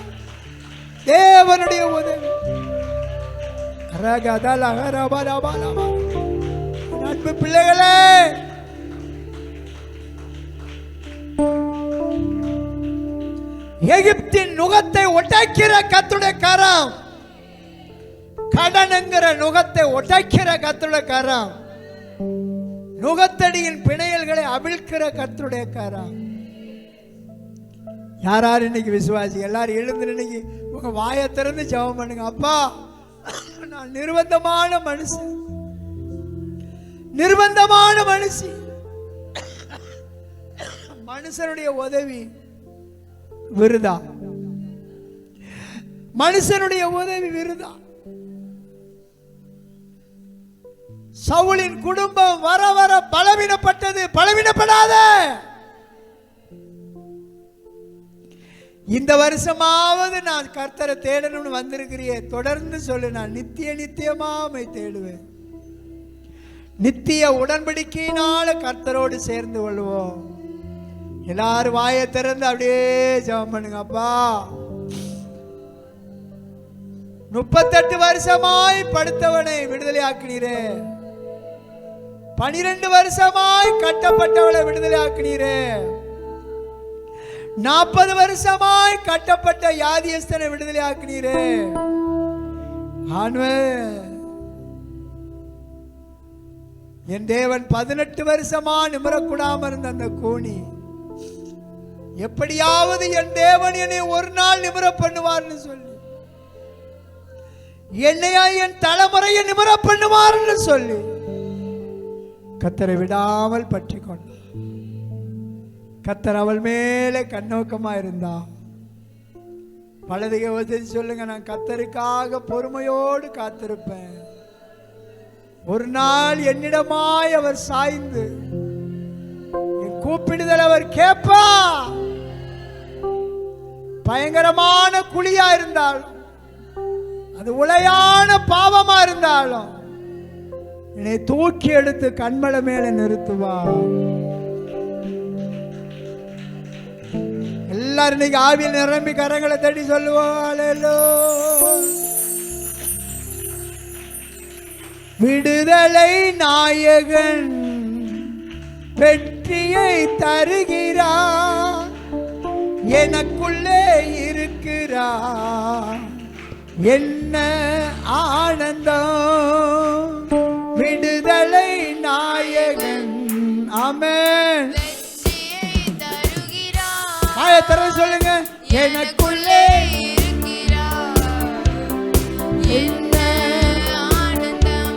தேவனுடைய உதவி. அன்பு பிள்ளைகளே, எகிப்தின் நுகத்தை உடைக்கிற கர்த்தருடைய கரம், கடன் என்கிற நுகத்தை உடைக்கிற கர்த்தருடைய கரம், நுகத்தடியின் பிணையல்களை அவிழ்க்கிற கர்த்தருடைய கரம். யார் இன்னைக்கு விசுவாசி? எல்லாரும் எழுந்து இன்னைக்கு உங்க வாயை திறந்து ஜெபம் பண்ணுங்க. அப்பா, நான் நிர்பந்தமான மனுஷன், நிர்பந்தமான மனுஷி. மனுஷனுடைய உதவி விருதா, மனுஷனுடைய உதவி விருதா. சவுலின் குடும்பம் வர வர பலவீனப்பட்டது. பலவீனப்படாத. இந்த வருஷமாவது நான் கர்த்தரை தேடணும்னு வந்திருக்கிறியே, தொடர்ந்து சொல்லு. நான் நித்திய நித்தியமாமை தேடுவேன். நித்திய உடன்படிக்கையினால கர்த்தரோடு சேர்ந்து கொள்வோம். எல்லாரும் வாயை திறந்து அப்படியே ஜெபம் பண்ணுங்க. அப்பா, 38 வருஷமாய் படுத்தவனை விடுதலை ஆக்கினீரே. 12 வருஷமாய் கட்டப்பட்டவளை விடுதலை ஆக்கினீரே. 40 வருஷமாய் கட்டப்பட்ட வியாதியஸ்தனை விடுதலை ஆக்கினீரே. ஆண்டவரே, என் தேவன் 18 வருஷமா நிமிரக்கூடாம இருந்த அந்த கோணி, எப்படியாவது என் தேவன் என்னை ஒரு நாள் நிமிர பண்ணுவார்னு சொல்லி, என்னையா என் தலைமுறையை நிமிர பண்ணுவார்னு சொல்லி கர்த்தரை விடாமல் பற்றி கொண்டார். கர்த்தர் அவள் மேலே கண்ணோக்கமா இருந்தா. பலதிக வசதி சொல்லுங்க, நான் கர்த்தருக்காக பொறுமையோடு காத்திருப்பேன். ஒரு நாள் என்னிடமாய் அவர் சாய்ந்து என் கூப்பிடுதல் அவர் கேட்பா. பயங்கரமான குழியா இருந்தாலும், அது உளையான பாவமா இருந்தாலும் என்னை தூக்கி எடுத்து கண்மலை மேல நிறுத்துவா. எல்லாரும் இன்னைக்கு ஆவியில் நிரம்பி கரங்களை தட்டி சொல்லுவோம், விடுதலை நாயகன் வெற்றியை தருகிறார், எனக்குள்ளே இருக்கிறார், என்ன ஆனந்தம். விடுதலை நாயகன் ஆமென். ஆயத்தர சொல்லுங்க, எனக்குள்ளே இருக்கிறார், என்ன ஆனந்தம்.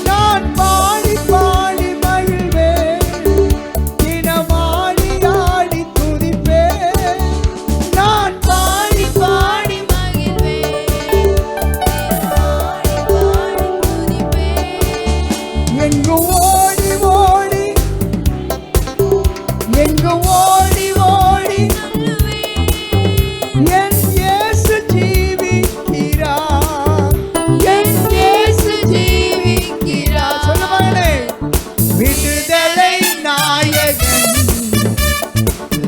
நான் பாடி பாடி மகிழ்வேன், தினமாடி ஆடி துதிப்பேன். நான் பாடி பாடி மகிழ்வேன், தினமாடி ஆடி துதிப்பேன். எங்கு ஓடி ஓடி, எங்கு ஓடி ஓடி என் இயேசு ஜீவிக்கிறார், என் இயேசு ஜீவிக்கிறார். சொல்லுவாங்களே, விடுதலை நாயகன்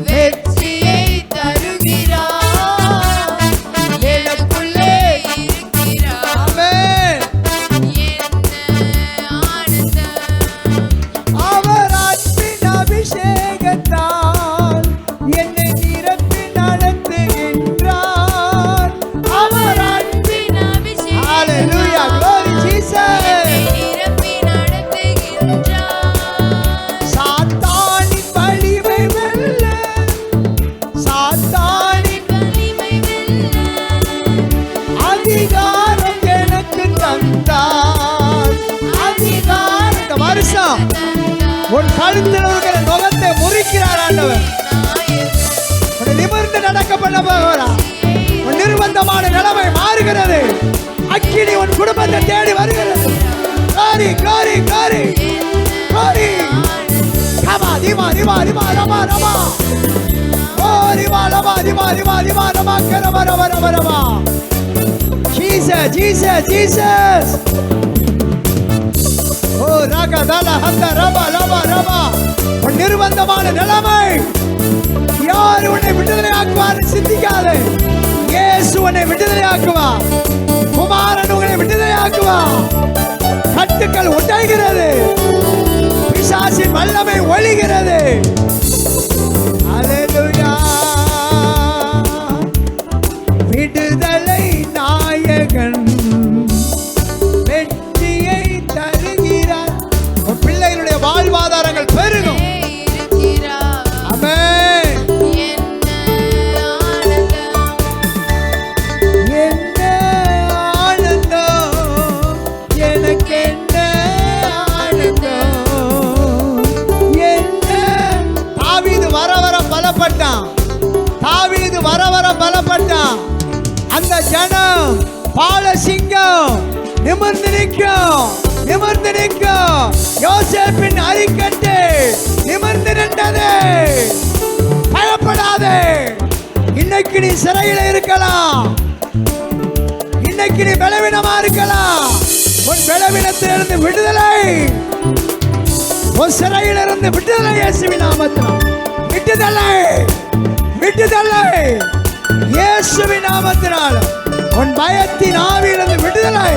வெற்றியை தருகிறார், எனக்குள்ளே இருக்கிறார். ஆமென். என்ன ஆனந்தம். அவர் அன்பின் அபிஷேகத்தால் என்னை நிரப்பி நடத்துகின்றார். அவர் அன்பின் அபிஷேகத்தால், ஹalleluya, glory Jesus, நிரப்பி நடத்துகின்றார். சாத்தானின் வலிமை வெல்ல, சாத்தானின் வலிமை வெல்ல அதிகாரம் எனக்கு தந்தார். அதிகாரம். இந்த வருஷம் உன் கழுத்தில் இருக்கிற நுகத்தை முறிக்கிறார் ஆண்டவர். உன்னை நிமிர்ந்து நடக்க பண்ண போகிறார். உன் நிர்பந்தமான நிலைமை மாறுகிறது. அக்கினி உன் குடும்பத்தை தேடி வருகிறது. glory glory glory glory. கமா திமா திமா திமா ரமா ரமா. ஓ ரிமா ரமா திமா திமா திமா ரமா கரமா ரமா ரமா ரமா. Jesus Jesus Jesus. ஓ ராகா தாலா ஹந்த ரமா ரமா ரமா. உன் நிர்பந்தமான நிலைமை யார் உன்னை விடுதலை ஆக்குவார்னு சிந்திக்காதே. இயேசு உன்னை விடுதலை ஆக்குவா. குமாரன் உன்னை விடுதலை ஆக்குவா. கட்டுக்கள் உடைகிறது. பிசாசின் வல்லமை ஒழிகிறது. ஹalleluya. விடுதலை நாயகன் வெற்றியை தருகிறார். உன் பிள்ளைகளுடைய வாழ்வாதாரங்கள் பெருகும். ஆமென். என்ன ஆனந்தம், என்ன ஆனந்தம், எனக்கு என்ன ஆனந்தம். என்ன தாவீது வர வர பலப்பட்டான். தாவீது வர வர பலப்பட்டான். அந்த ஜனம் பாலசிங்கம் நிமிர்ந்து நிற்கும், நிமிர்ந்து நிற்கும். யோசேப்பின் அரிக்கட்டு நிமிர்ந்து நின்றது. பயப்படாதே. இன்னைக்கு நீ சிறையில் இருக்கலாம். இன்னைக்கு நீ பலவீனமா இருக்கலாம். உன் பலவீனத்திலிருந்து விடுதலை, உன் சிறையிலிருந்து விடுதலை இயேசுவின் நாமத்தினால். விடுதலை, விடுதலை இயேசுவின் நாமத்தினால். உன் பயத்தின் ஆவியிலிருந்து விடுதலை.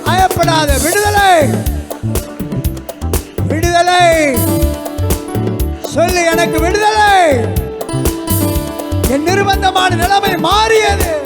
பயப்படாத, விடுதலை, விடுதலை சொல்லு. எனக்கு விடுதலை. என் நிர்பந்தமான நிலைமை மாறியது.